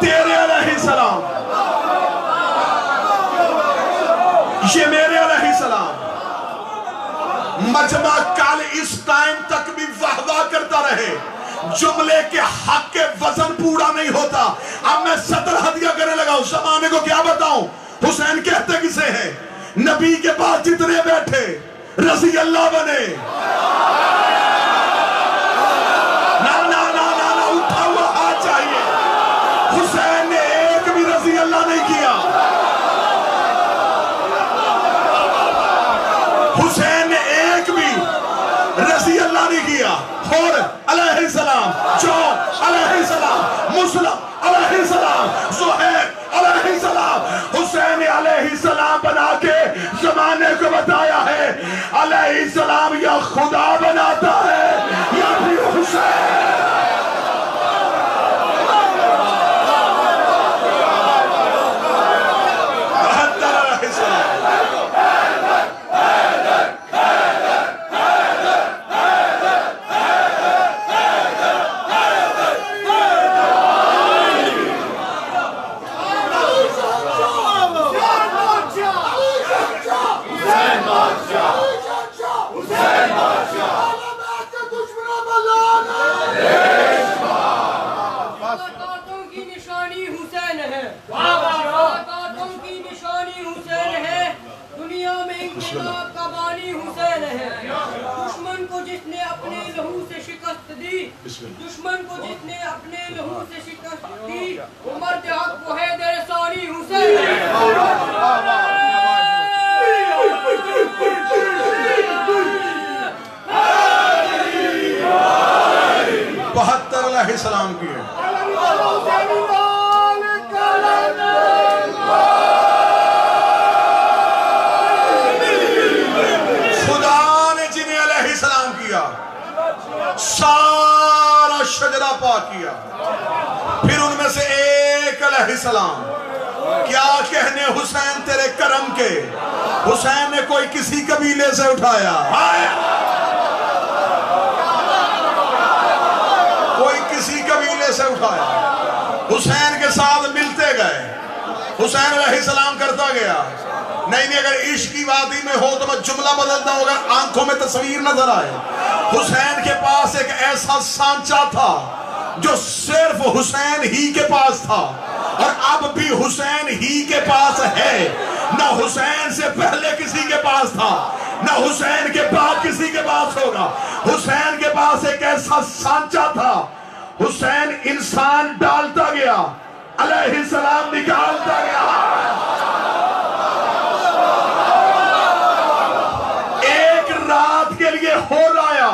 تیرے علیہ السلام، یہ میرے علیہ السلام۔ مجمع کل اس ٹائم تک بھی واہ واہ کرتا رہے، جملے کے حق کے وزن پورا نہیں ہوتا۔ اب میں صدر ہدیہ کرنے لگا ہوں، زمانے کو کیا بتاؤں؟ حسین کہتے کسے ہیں؟ نبی کے پاس جتنے بیٹھے رضی اللہ بنے، نا نا نا نا نا، اٹھا ہوا ہاتھ چاہیے۔ حسین نے ایک بھی رضی اللہ نہیں کیا، حسین نے ایک بھی رضی اللہ نہیں کیا۔ اور علیہ السلام، جو علیہ السلام، مسلم علیہ السلام، زہیر علیہ السلام، حسین علیہ السلام بنا کے زمانے کو بتایا ہے علیہ السلام یا خدا بناتا ہے یا پھر حسین۔ دشمن کو جس نے اپنے لہو سے شکست دی، دشمن کو جس نے اپنے لہو سے شکست دی، وہ مرد حق وہ حیدر ثانی حسین ہے۔ 72 علیہ السلام کی ہے۔ خدا نے جنہیں علیہ السلام کیا سارا شجرہ پاک کیا، پھر ان میں سے ایک علیہ السلام۔ کیا کہنے حسین تیرے کرم کے، حسین نے کوئی کسی قبیلے سے اٹھایا، کوئی کسی قبیلے سے اٹھایا، حسین کے ساتھ ملتے گئے، حسین علیہ السلام کرتا گیا۔ نہیں اگر عشق کی وادی میں ہو تو میں جملہ بدلتا ہوں، اگر آنکھوں میں تصویر نظر آئے۔ حسین کے پاس ایک ایسا سانچہ تھا جو صرف حسین ہی کے پاس تھا، اور اب بھی حسین ہی کے پاس ہے۔ نہ حسین سے پہلے کسی کے پاس تھا، نہ حسین کے بعد کسی کے پاس ہوگا۔ حسین کے پاس ایک ایسا سانچہ تھا، حسین انسان ڈالتا گیا، علیہ السلام نکالتا گیا۔ ایک رات کے لیے ہو لایا،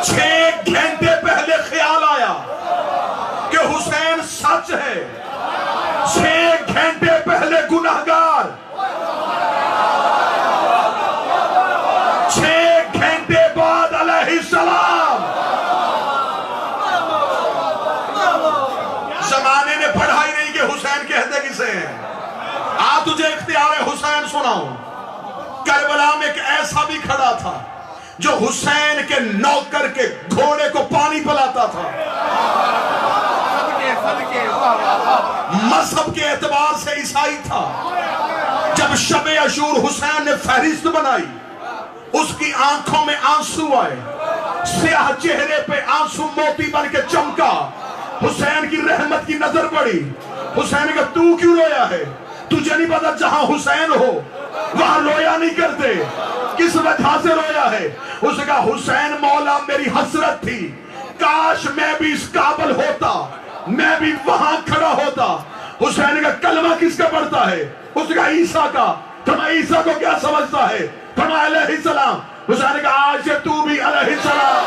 6 گھنٹے پہلے خیال آیا کہ حسین سچ ہے، 6 گھنٹے پہلے گناہگار، 6 گھنٹے بعد علیہ السلام۔ زمانے نے پڑھا ہی نہیں کہ حسین کہتے کسے ہیں۔ تجھے اختیار حسین سناؤں، کربلا میں ایک ایسا بھی کھڑا تھا جو حسین کے نوکر کے گھوڑے کو پانی پلاتا تھا، مذہب کے اعتبار سے عیسائی تھا۔ جب شب عاشور حسین نے فہرست بنائی، اس کی آنکھوں میں آنسو آئے، سیاہ چہرے پہ آنسو موتی بن کے چمکا۔ حسین کی رحمت کی نظر پڑی، حسین نے کہا تو کیوں رویا ہے؟ تجھے نہیں پتا جہاں حسین ہو وہاں رویا نہیں کرتے، کس وجہ سے رویا ہے؟ اس نے کہا حسین مولا میری حسرت تھی، کاش میں بھی اس قابل ہوتا، میں بھی وہاں کھڑا ہوتا۔ حسین نے کہا کلمہ کس کا پڑھتا ہے؟ اس نے کہا عیسیٰ کا۔ فرمایا عیسیٰ کو کیا سمجھتا ہے؟ فرمایا علیہ السلام۔ حسین نے کہا آج سے تو بھی علیہ السلام۔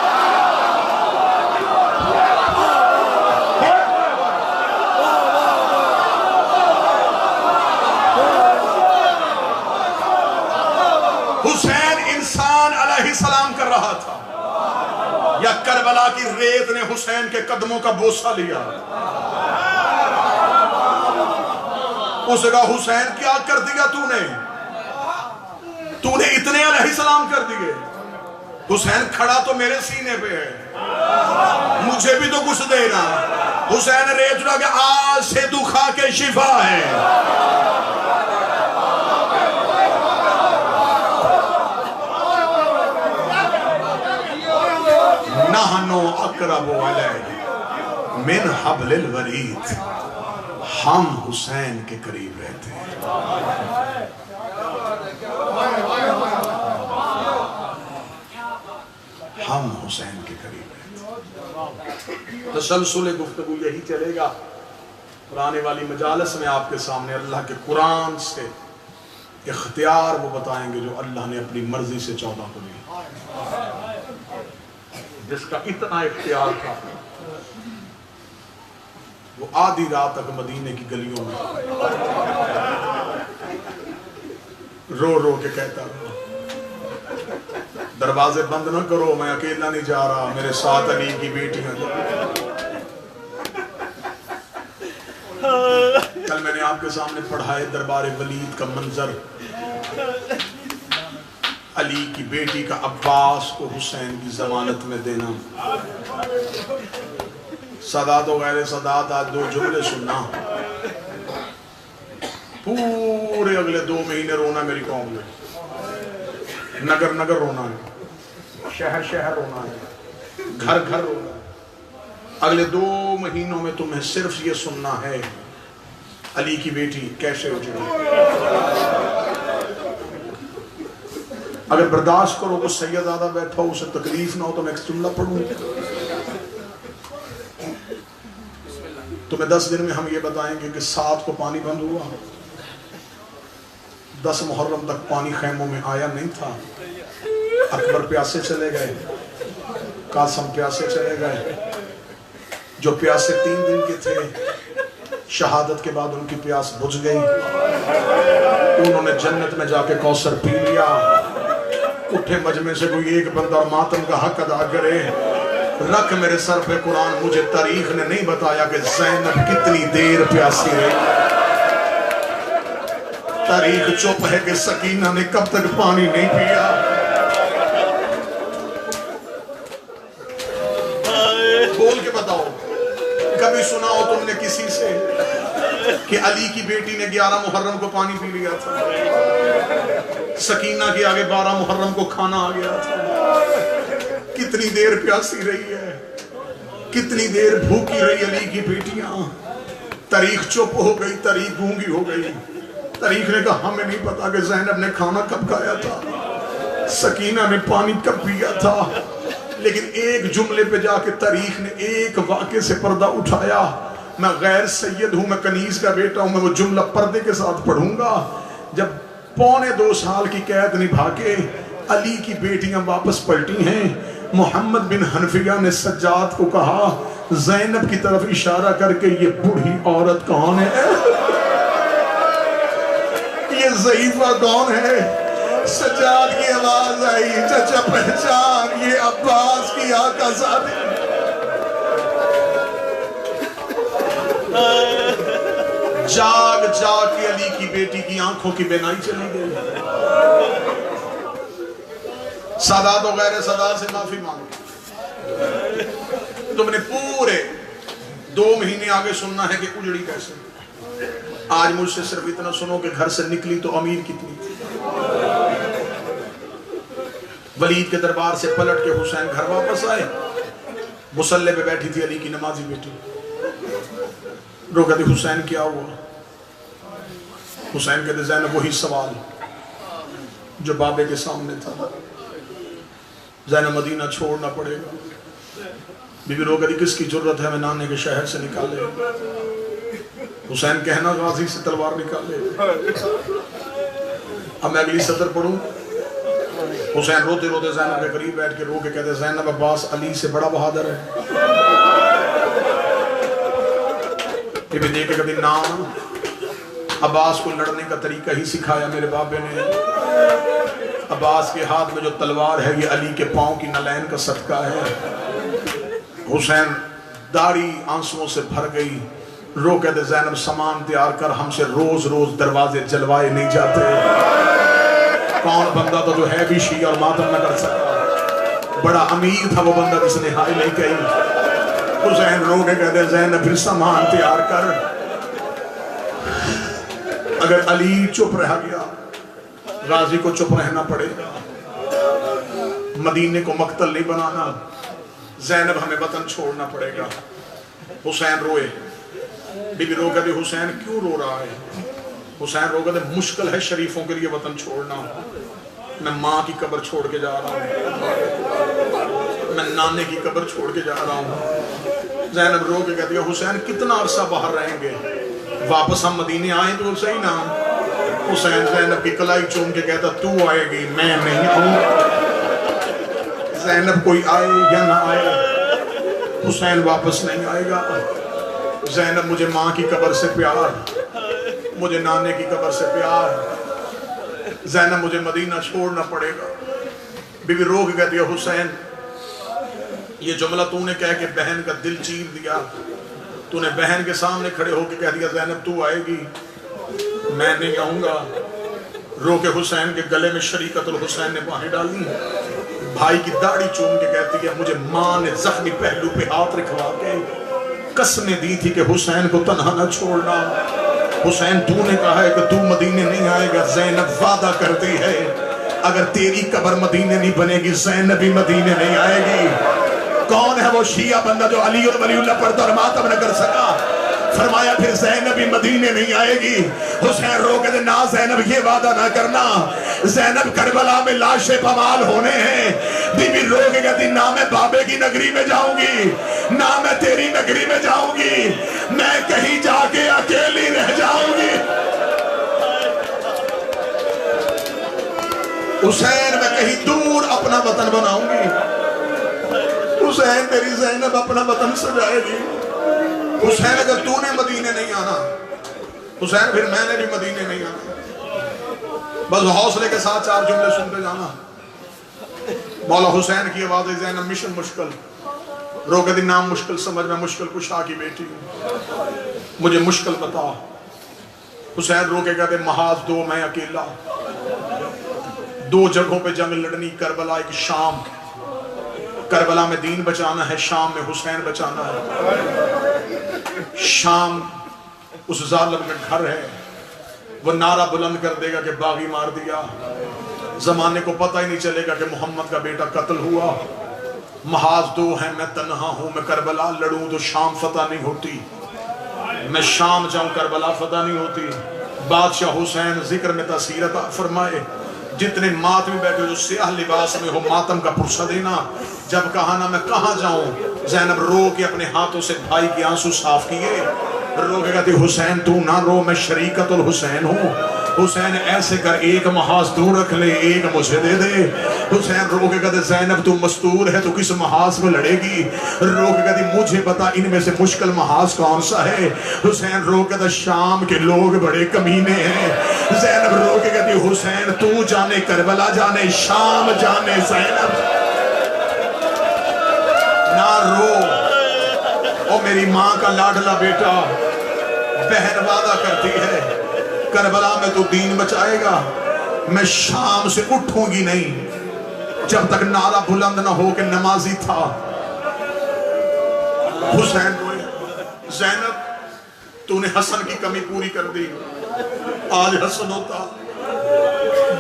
حسین انسان علیہ السلام کر رہا تھا، یا کربلا کی ریت نے حسین کے قدموں کا بوسہ لیا؟ اس نے کہا حسین کیا کر دیا تو نے اتنے علیہ السلام کر دیے؟ حسین کھڑا تو میرے سینے پہ ہے، مجھے بھی تو کچھ دینا۔ حسین ریت رہا کہ آج سے تو کھا کے شفا ہے۔ نحنو اقرب علیہ من حبل الورید، ہم حسین کے قریب رہتے ہیں۔ ہم حسین کے قریب رہتے ہیں۔ تسلسل گفتگو یہی چلے گا۔ قرآن والی مجالس میں آپ کے سامنے اللہ کے قرآن سے اختیار وہ بتائیں گے جو اللہ نے اپنی مرضی سے 14 کو دیا، جس کا اتنا اختیار تھا وہ آدھی رات تک مدینے کی گلیوں میں رو رو کے کہتا رہا، دروازے بند نہ کرو، میں اکیلا نہیں جا رہا، میرے ساتھ علی کی بیٹیاں جا رہی۔ کل میں نے آپ کے سامنے پڑھا ہے دربار ولید کا منظر، علی کی بیٹی کا عباس کو حسین کی ضمانت میں دینا۔ سادات و غیر سادات، آج 2 جملے سننا، پورے اگلے 2 مہینے رونا میری قوم میں، نگر نگر رونا ہے، شہر شہر رونا ہے، گھر گھر رونا ہے۔ اگلے 2 مہینوں میں تمہیں صرف یہ سننا ہے علی کی بیٹی کیسے اجڑی۔ اگر برداشت کرو تو سیدزادہ بیٹھا ہو، اسے تکلیف نہ ہو تو میں ایک جملہ پڑھوں۔ تمہیں 10 دن میں ہم یہ بتائیں گے کہ 7 کو پانی بند ہوا، 10 محرم تک پانی خیموں میں آیا نہیں تھا، اکبر پیاسے چلے گئے، قاسم پیاسے چلے گئے، جو پیاسے 3 دن کے تھے شہادت کے بعد ان کی پیاس بجھ گئی، انہوں نے جنت میں جا کے کوثر پی لیا۔ اٹھے مجمع سے کوئی ایک بندہ ماتم کا حق ادا کرے، رکھ میرے سر پہ قرآن، مجھے تاریخ نے نہیں بتایا کہ زینب کتنی دیر پیاسی رہی۔ تاریخ چپ ہے کہ سکینہ نے کب تک پانی نہیں پیا۔ بول کے بتاؤ، کبھی سنا ہو تم نے کسی سے کہ علی کی بیٹی نے 11 محرم کو پانی پی لیا تھا، سکینہ کے آگے 12 محرم کو کھانا آ گیا تھا؟ کتنی دیر پیاسی رہی ہے، کتنی دیر بھوکی رہی علی کی بیٹیاں۔ تاریخ چپ ہو گئی، تاریخ گونگی ہو گئی۔ تاریخ نے کہا ہمیں نہیں پتا کہ زینب نے کھانا کب کھایا تھا، سکینہ نے پانی کب پیا تھا، لیکن ایک جملے پہ جا کے تاریخ نے ایک واقعے سے پردہ اٹھایا۔ میں غیر سید ہوں، میں کنیز کا بیٹا ہوں، میں وہ جملہ پردے کے ساتھ پڑھوں گا۔ جب 2.25 سال کی قید نبھا کے علی کی بیٹیاں واپس پلٹی ہیں، محمد بن حنفیہ نے سجاد کو کہا زینب کی طرف اشارہ کر کے یہ بوڑھی عورت کون ہے، یہ ضعیفہ کون ہے؟ سجاد کی آواز آئی، چچا پہچان، یہ عباس کی آقا زادی۔ جاگ جاگ کے علی کی بیٹی کی آنکھوں کی بینائی چلی گئی۔ سادات و غیر سادات سے معافی مانگی۔ تم نے پورے 2 مہینے آگے سننا ہے کہ اجڑی کیسے۔ آج مجھ سے صرف اتنا سنو کہ گھر سے نکلی تو امیر کتنی تھی۔ ولید کے دربار سے پلٹ کے حسین گھر واپس آئے، مصلی پہ بیٹھی تھی علی کی نمازی بیٹی، رو کہتی حسین کیا ہوا؟ حسین کہتے زینب وہی سوال جو بابے کے سامنے تھا، زینب مدینہ چھوڑنا پڑے گا۔ بی بی رو کہتی کس کی جرت ہے میں نانے کے شہر سے نکالے؟ حسین کہنا غازی سے تلوار نکالے۔ اب میں اگلی سطر پڑھوں۔ حسین روتے روتے زینب کے قریب بیٹھ کے رو کے کہتے زینب عباس علی سے بڑا بہادر ہے۔ یہ بھی دیکھ کے کہتی نا، عباس کو لڑنے کا طریقہ ہی سکھایا میرے بابے نے۔ عباس کے ہاتھ میں جو تلوار ہے یہ علی کے پاؤں کی نلین کا صدقہ ہے۔ حسین داڑھی آنسوؤں سے بھر گئی، رو کہتے زینب سامان تیار کر، ہم سے روز روز دروازے جلوائے نہیں جاتے۔ کون بندہ تو جو ہے بھی شیعہ اور ماتم نہ کر سکتا، بڑا امیر تھا وہ بندہ جس نے ہائے نہیں کہی۔ حسین رو کے کہتے زینب پھر سامان تیار کر، اگر علی چپ رہ گیا غازی کو چپ رہنا پڑے گا، مدینے کو مقتل نہیں بنانا، زینب ہمیں وطن چھوڑنا پڑے گا۔ حسین روئے، بی بی رو کہتے حسین کیوں رو رہا ہے؟ حسین رو کہتے مشکل ہے شریفوں کے لیے وطن چھوڑنا، میں ماں کی قبر چھوڑ کے جا رہا ہوں، میں نانے کی قبر چھوڑ کے جا رہا ہوں۔ زینب رو کے کہتی ہے حسین کتنا عرصہ باہر رہیں گے، واپس ہم مدینے آئیں تو صحیح نا۔ حسین زینب کی کلائی چوم کے کہتا تو آئے گی میں نہیں آؤں، زینب کوئی آئے یا نہ آئے حسین واپس نہیں آئے گا۔ زینب مجھے ماں کی قبر سے پیار، مجھے نانے کی قبر سے پیار، زینب مجھے مدینہ چھوڑنا پڑے گا۔ بی بی رو کے کہتی ہے حسین یہ جملہ تو نے کہہ کے بہن کا دل چیر دیا، تو نے بہن کے سامنے کھڑے ہو کے کہہ دیا زینب تو آئے گی میں نہیں آؤں گا۔ رو کے حسین کے گلے میں شریکت الحسین نے باہیں ڈالی، بھائی کی داڑھی چوم کے کہتی ہے مجھے ماں نے زخمی پہلو پہ ہاتھ رکھوا کے قسمیں دی تھی کہ حسین کو تنہا نہ چھوڑنا۔ حسین تو نے کہا ہے کہ تو مدینے نہیں آئے گا، زینب وعدہ کرتی ہے اگر تیری قبر مدینے نہیں بنے گی زینب بھی مدینے نہیں آئے گی۔ کون ہے وہ شیعہ بندہ جو علی اور ولی اللہ پڑھتا اور ماتم نہ کر سکا؟ فرمایا پھر زینب بھی مدینے نہیں آئے گی۔ حسین رو کہتے نا زینب یہ وعدہ نہ کرنا، زینب کربلا میں لاشیں پامال ہونے ہیں۔ بی بی رو کے کہتی نہ میں بابے کی نگری میں جاؤں گی نہ میں تیری نگری میں جاؤں گی، میں کہیں جا کے اکیلی رہ جاؤں گی۔ حسین میں کہیں دور اپنا وطن بناؤں گی، حسین تیری زینب اپنا وطن سجائے گی۔ حسین اگر تو نے مدینے نہیں آنا حسین پھر میں نے بھی مدینے نہیں آنا۔ بس حوصلے کے ساتھ چار جملے سنتے جانا۔ مولا حسین کی آواز زینب مشن مشکل، رو کے دن نام مشکل سمجھ میں مشکل کشا کی بیٹی ہوں، مجھے مشکل بتا۔ حسین رو کے کہتے محاذ دو میں اکیلا، دو جگہوں پہ جنگ لڑنی، کربلا ایک شام، کربلا میں دین بچانا ہے، شام میں حسین بچانا ہے۔ شام اس ظالم میں گھر ہے، وہ نعرہ بلند کر دے گا کہ باغی مار دیا، زمانے کو پتہ ہی نہیں چلے گا کہ محمد کا بیٹا قتل ہوا۔ محاذ دو ہیں میں تنہا ہوں، میں کربلا لڑوں تو شام فتح نہیں ہوتی، میں شام جاؤں کربلا فتح نہیں ہوتی۔ بادشاہ حسین ذکر میں تاثیرت فرمائے جتنے ماتمی بیٹھے جو سیاہ لباس میں ہو ماتم کا پرسہ دینا۔ جب کہا نا میں کہاں جاؤں، زینب رو کے اپنے ہاتھوں سے بھائی کی آنسو صاف کیے، رو کے کہتی حسین تو نہ رو میں شریکت الحسین ہوں، حسین ایسے کر ایک محاذ تو رکھ لے ایک مجھے دے دے۔ حسین رو کے کہتے زینب تو مستور ہے تو کس محاذ میں لڑے گی؟ رو کے کہتی مجھے پتا ان میں سے مشکل محاذ کون سا ہے؟ حسین رو کے کہتے شام کے لوگ بڑے کمینے ہیں۔ زینب رو کے کہتی حسین تو جانے کربلا جانے شام جانے زینب نہ رو، او میری ماں کا لاڈلا بیٹا، بہن وعدہ کرتی ہے کربلا میں تو دین بچائے گا، میں شام سے اٹھوں گی نہیں جب تک نعرہ بلند نہ ہو کہ نمازی تھا۔ حسین روئے، زینب تو نے حسن کی کمی پوری کر دی، آج حسن ہوتا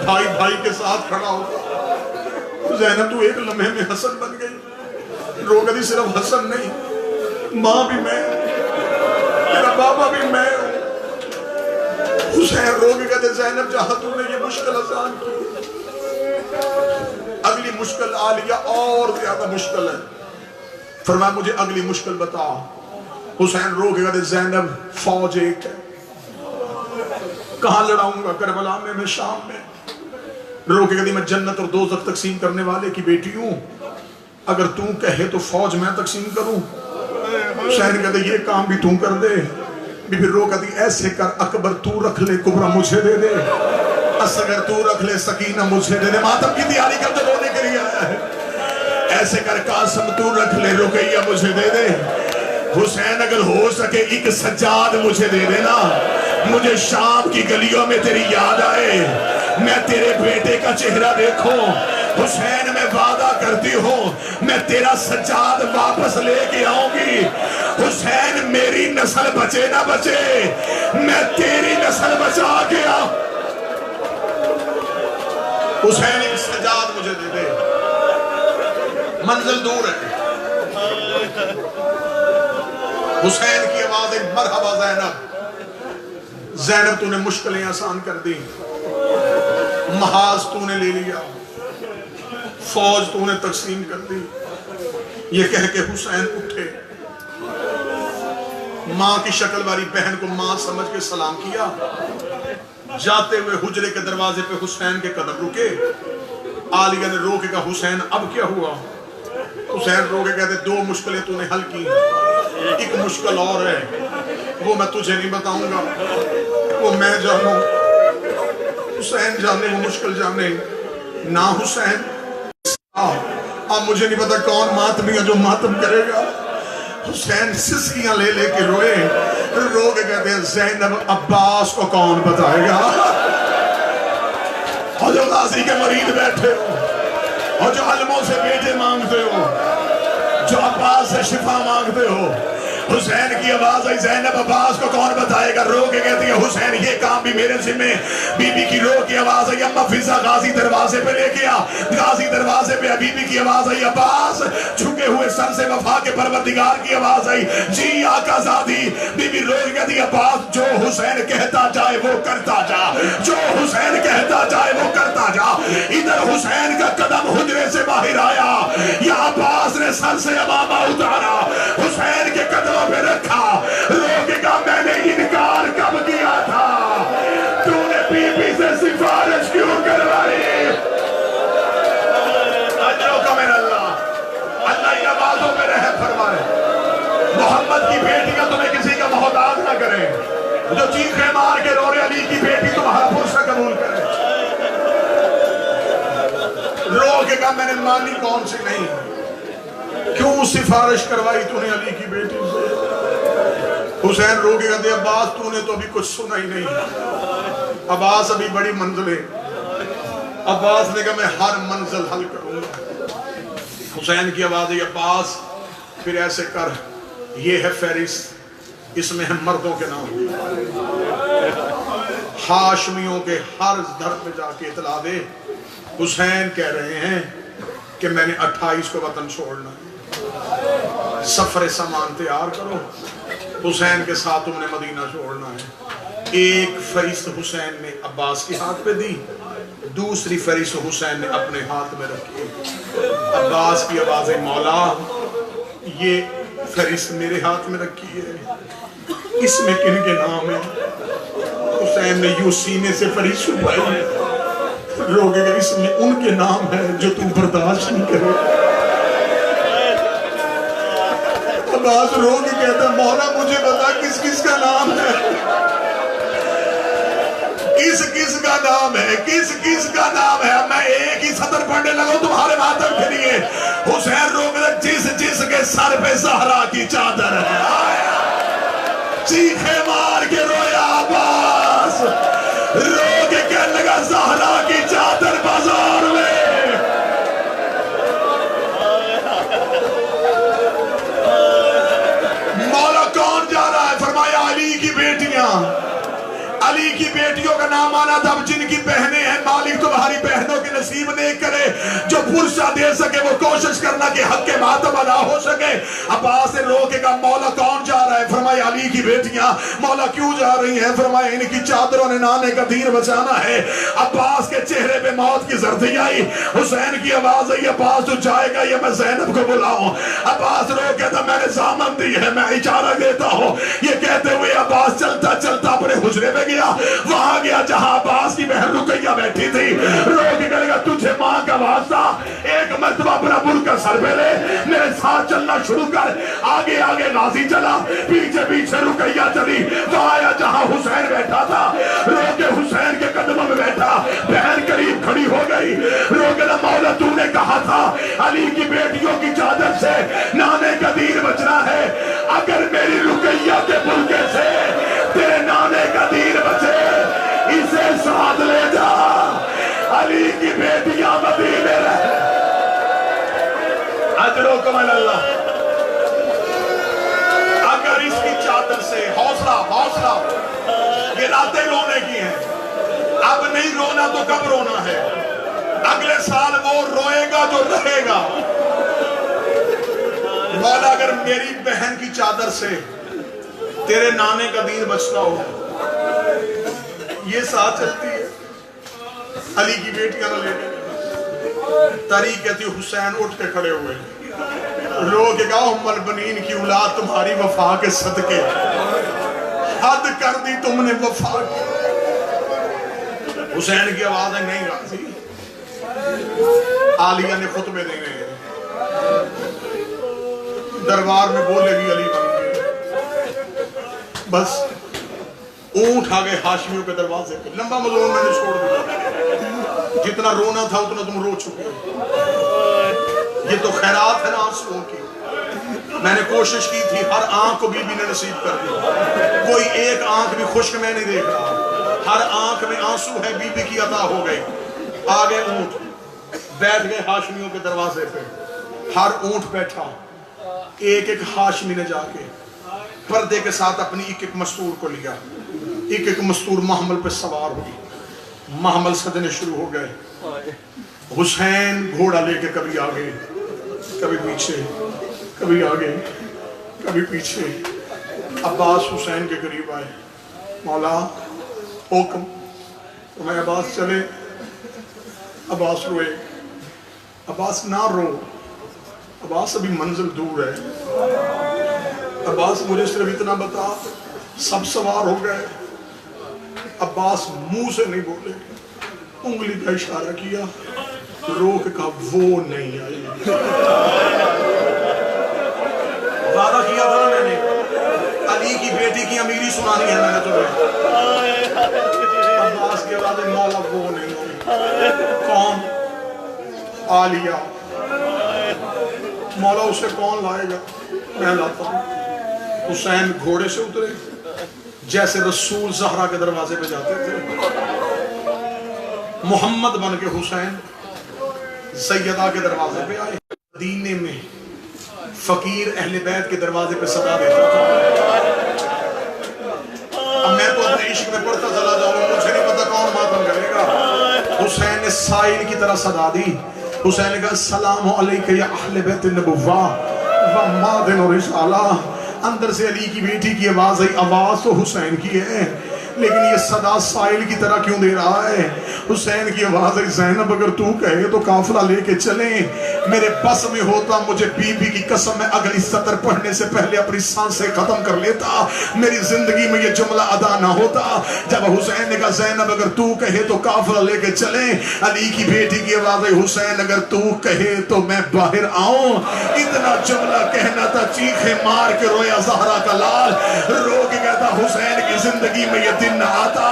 بھائی بھائی کے ساتھ کھڑا ہوتا، زینب تو ایک لمحے میں حسن بن گئی۔ رو کہتی صرف حسن نہیں، ماں بھی میں، میرا بابا بھی میں ہوں۔ حسین رو کے کہتے زینب جہاں تو نے یہ مشکل آسان کی، اگلی مشکل آلیہ اور زیادہ مشکل ہے، فرمایا مجھے اگلی مشکل بتا۔ حسین رو کے کہتے زینب فوج ایک ہے، کہاں لڑاؤں گا؟ کربلا میں، میں شام میں۔ رو کے کہتی میں جنت اور دوزخ تقسیم کرنے والے کی بیٹی ہوں، اگر تو کہے تو فوج میں تقسیم کروں۔ حسین کہتے یہ کام بھی تو کر دے۔ بی بی رو کہتی ایسے کر اکبر تو رکھ لے کبرا مجھے دے دے، اصغر تو رکھ لے سکینہ مجھے دے دے، ماتم کی تیاری کرتے رونے کے لیے آیا ہے۔ ایسے کر قاسم تو رکھ لے رقیہ مجھے دے دے، حسین اگر ہو سکے ایک سجاد مجھے دے دینا، مجھے شام کی گلیوں میں تیری یاد آئے، میں تیرے بیٹے کا چہرہ دیکھوں، حسین میں وعدہ کرتی ہوں میں تیرا سجاد واپس لے کے آؤں گی. حسین میری نسل بچے نہ بچے میں تیری نسل بچا کے آؤں. حسین ایک سجاد مجھے دے دے، منزل دور ہے. حسین کی آواز ہے مرحبا زینب. زینب تو نے مشکلیں آسان کر دی، محاذ تو نے لے لیا، فوج تو نے تقسیم کر دی. یہ کہہ کے حسین اٹھے، ماں کی شکل والی بہن کو ماں سمجھ کے سلام کیا. جاتے ہوئے حجرے کے دروازے پہ حسین کے قدم رکے. عالیہ نے رو کے کہا حسین اب کیا ہوا؟ حسین رو کے کہتے دو مشکلیں تو نے حل کی، ایک مشکل اور ہے وہ میں تجھے نہیں بتاؤں گا، وہ میں جانوں. حسین جانے وہ مشکل جانے نہ. حسین اب مجھے نہیں پتا کون ماتمی ہے جو ماتم کرے گا. حسین سسکیاں لے لے کے روئے، رو کے کہتے ہیں زینب عباس کو کون بتائے گا؟ اور جو غازی کے مرید بیٹھے ہو اور جو علموں سے بیٹے مانگتے ہو، جو عباس سے شفا مانگتے ہو، حسین کی آواز آئی زینب عباس کو کون بتائے گا؟ رو کے کہتی ہے حسین یہ کام بھی میرے ذمہ. بی بی کی رو کی آواز آئی اماں فضا غازی دروازے پہ لے کے آ. غازی دروازے پہ بی بی کی آواز آئی عباس. جھکے ہوئے سر سے وفا کے پروردگار کی آواز آئی جی آقا زادی. بی بی رو کے کہتی ہے عباس جو حسین کہتا جائے وہ کرتا جا، جو حسین کہتا جائے وہ کرتا جا. ادھر حسین کا قدم حجرے سے باہر آیا، یا عباس نے سر سے امامہ اتارا، حسین کے قدم پہ رکھا. روکے گا میں نے انکار کب کیا تھا، تو نے بی بی سے سفارش کیوں کروائی؟ اجروں کا من اللہ، اللہ ان آوازوں پہ رحم فرمائے. محمد کی بیٹیاں تمہیں کسی کا محتاج نہ کریں، جو چیخیں مار کے رو رہے علی کی بیٹی تمہارا پرسہ قبول کرے. روکے گا میں نے مانی کون سی نہیں، کیوں سفارش کروائی تو نے علی کی بیٹی سے؟ حسین رو کے کہتے عباس تو نے تو ابھی کچھ سنا ہی نہیں. عباس ابھی بڑی منزل ہے. عباس نے کہا میں ہر منزل حل کروں گا. حسین کی آواز ہے عباس پھر ایسے کر، یہ ہے فہرست، اس میں ہے مردوں کے نام. ہاشمیوں کے ہر در پہ جا کے اطلاع دے حسین کہہ رہے ہیں کہ میں نے 28 کو وطن چھوڑنا ہے، سفر سامان تیار کرو، حسین کے ساتھ تم نے مدینہ چھوڑنا ہے. ایک فہرست حسین نے عباس کے ہاتھ پہ دی، دوسری فہرست حسین نے اپنے ہاتھ میں رکھی. عباس کی آواز ہے مولا یہ فہرست میرے ہاتھ میں رکھی ہے، اس میں کن کے نام ہیں؟ حسین نے یوں سینے سے فہرست چھپائی، روگے گا اس میں ان کے نام ہے جو تم برداشت نہیں کرے. عباس رو کے کہتا مولا مجھے بتا کس کس کا نام ہے، کس کس کا نام ہے، کس کس کا نام ہے. میں ایک ہی سطر پڑھنے لگا تمہارے ماتم کے لیے. حسین رو کے جس جس کے سر پہ زہرا کی چادر ہے، چیخے مار کے رویا عباس. رو کے کہنے لگا زہرا کی چادر بازار میں. مولا کون جا رہا ہے؟ فرمایا علی کی بیٹیاں. علی کی بیٹیوں کا نام آنا تھا جن کی بہنیں ہیں. مالک تمہاری بہنوں کے نصیب نیک کرے، جو پرشہ دے سکے وہ کوشش کرنا کہ حق کے ماتم ادا ہو سکے. عباس نے رو کے کہا مولا کون جا رہا ہے؟ فرمایا علی کی بیٹیاں. مولا کیوں جا رہی ہیں؟ فرمایا ان کی چادروں نے نانے کا دین بچانا ہے. عباس کے چہرے پہ موت کی زردی آئی. حسین کی آواز آئی عباس تو جائے گا یا میں زینب کو بلاؤں؟ عباس رو کہتا میں نے ضامن دی ہے، میں اجارہ دیتا ہوں. یہ کہتے ہوئے عباس چلتا چلتا اپنے حجرے میں گیا، وہاں گیا جہاں عباس کی بہن رقیہ بیٹھی تھی. رو کے کہے گا تجھے ماں کا واسطہ، ایک مرتبہ اپنا بل کا سر پہ لے، میرے ساتھ چلنا شروع کر. آگے آگے غازی چلا، پیچھے پیچھے رقیہ چلی. وہاں آیا جہاں حسین بیٹھا تھا. رو کے حسین کے قدموں میں بیٹھا، بہن قریب کھڑی ہو گئی. رو کے مولا تو نے کہا تھا علی کی بیٹیوں کی چادر سے نانے کا دین بچنا ہے. اگر میری رقیہ کے بلکے سے تیرے نانے کا دین بچے اسے ساتھ لے جا. علی کی بیٹیاں مدینے رہے. اجرکم اللہ. اگر اس کی چادر سے حوصلہ یہ راتیں رونے کی ہیں. اب نہیں رونا تو کب رونا ہے؟ اگلے سال وہ روئے گا جو رہے گا. مولا اگر میری بہن کی چادر سے تیرے نانے کا دین بچتا ہو. یہ ساتھ چلتی ہے علی کی بیٹیاں نہ لے کے. تاریخ کہتی ہے حسین اٹھ کے کھڑے ہوئے رو کے کہا ام البنین کی اولاد تمہاری وفا کے صدقے حد کر دی تم نے وفا کی. حسین کی آواز نہیں راضی. عالیہ نے خطبے دینے ہیں. دربار میں بولے گی علی بن کے. بس اونٹ آگئے ہاشمیوں کے دروازے پہ. لمبا مضمون میں نے چھوڑ دیا. جتنا رونا تھا اتنا تم رو چکے. یہ تو خیرات ہے نا آنسوؤں کی. میں نے کوشش کی تھی ہر آنکھ کو بی بی نے نصیب کر دی. کوئی ایک آنکھ بھی خشک میں نہیں دیکھ رہا. ہر آنکھ میں آنسو ہے. بی بی کی عطا ہو گئی. آگے اونٹ بیٹھ گئے ہاشمیوں کے دروازے پہ. ہر اونٹ بیٹھا. ایک ایک ہاشمی نے جا کے پردے کے ساتھ اپنی ایک ایک مستور کو لیا. ایک ایک مستور محمل پہ سوار ہوئی. محمل سجنے شروع ہو گئے. حسین گھوڑا لے کے کبھی آگے کبھی پیچھے, کبھی آگے کبھی پیچھے. عباس حسین کے قریب آئے. مولا حکم. میں عباس چلے. عباس روئے. عباس نہ رو. عباس ابھی منزل دور ہے. عباس مجھے صرف اتنا بتا. سب سوار ہو گئے. عباس منہ سے نہیں بولے, انگلی کا اشارہ کیا. رو کے کہا وہ نہیں آئی. وعدہ کیا تھا نا میں نے علی کی بیٹی کی امیری سنانی ہے میں نے تمہیں. عباس کے بعد مولا وہ نہیں آئی. کون؟ عالیہ. مولا اسے کون لائے گا؟ میں لاتا ہوں. حسین گھوڑے سے اترے جیسے رسول زہرا کے دروازے پہ جاتے تھے. محمد بن کے حسین سیدہ کے دروازے پہ آئے. مدینے میں فقیر اہل بیت کے دروازے پہ صدا دیتا تھا. اب میں تو اپنے عشق میں پڑھتا چلا جاؤں, مجھے نہیں پتا کون ماتم کرے گا. حسین نے سائل کی طرح صدا دی. حسین نے کہا السلام علیکہ یا اہل بیت النبوہ و مادن و رسالہ. اندر سے علی کی بیٹی کی آواز آئی. آواز تو حسین کی ہے لیکن یہ صدا سائل کی طرح کیوں دے رہا ہے؟ حسین کی آواز آئی زینب اگر تو کہے تو قافلہ لے کے چلیں. میرے بس میں ہوتا مجھے بی بی کی قسم میں اگلی سطر پڑھنے سے پہلے اپنی سانسیں ختم کر لیتا. میری زندگی میں یہ جملہ ادا نہ ہوتا. جب حسین نے کہا زینب اگر تو کہے تو قافلہ لے کے چلیں. علی کی بیٹی کی آواز آئی حسین اگر تو کہے تو میں باہر آؤں. اتنا جملہ کہنا تھا. چیخے مار کے رویا زہرا کا لال. رو کے کہتا حسین کی زندگی میں یہ دن نہ آتا.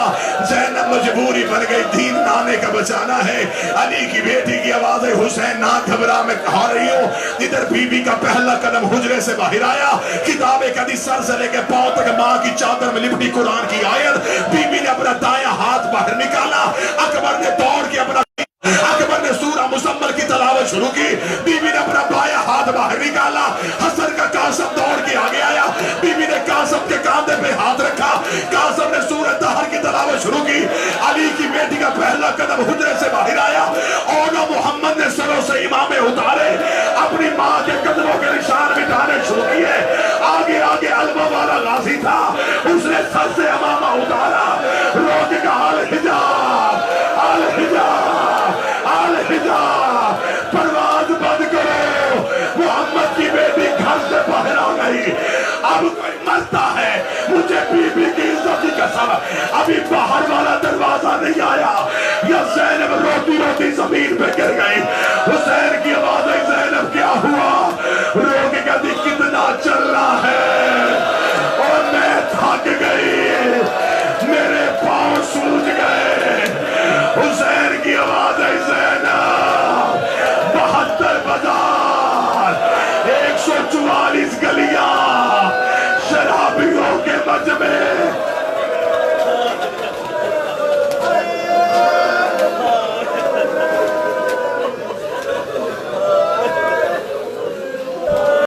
زینب مجبوری بن گئی, دین نانے کا بچانا ہے. علی کی بیٹی کی آواز ہے حسین نہ گھبرا میں کہا رہی ہوں. ادھر بی بی کا پہلا قدم حجرے سے باہر آیا. کتابیں کدی سر سے لے کے پاؤں تک ماں کی چادر میں لپٹی قرآن کی آیت. بی بی نے اپنا دایاں ہاتھ باہر نکالا. اکبر نے دوڑ کے اکبر نے سورہ مزمل کی تلاوت شروع کی. بی بی نے اپنا بایاں ہاتھ باہر نکالا. حسن کا قاسم دوڑ کے آگے آیا. بی بی نے قاسم کے کاندھے پہ ہاتھ رکھا. قاسم نے سورہ طہر کی تلاوت شروع کی. علی کی بیٹی کا پہلا قدم حجرے سے باہر آیا. اور محمد نے سروں سے امامے اتارے. اپنی ماں کے قدموں کے نشان مٹانے شروع کیے. آگے آگے علمہ والا غازی تھا. اس نے سر سے امامہ اتارا. رو کے کہا الحجاب الحجاب الحجاب. پرواز بند کرو. محمد کی بیٹی گھر سے باہر آ گئی. اب کوئی مرتا ہے مجھے بی بی کی عزت کی قسم ابھی باہر والا دروازہ نہیں آیا. یا زینب روتی روتی زمین پہ گر گئی. حسین کی آواز آئی زینب کیا ہوا؟ رو کے کہتی کتنا چلنا ہے اور میں تھک گئی, میرے پاؤں سوج گئے. حسین کی آواز آئی زینب 72 بازار 144 گلیاں شرابیوں کے مجمع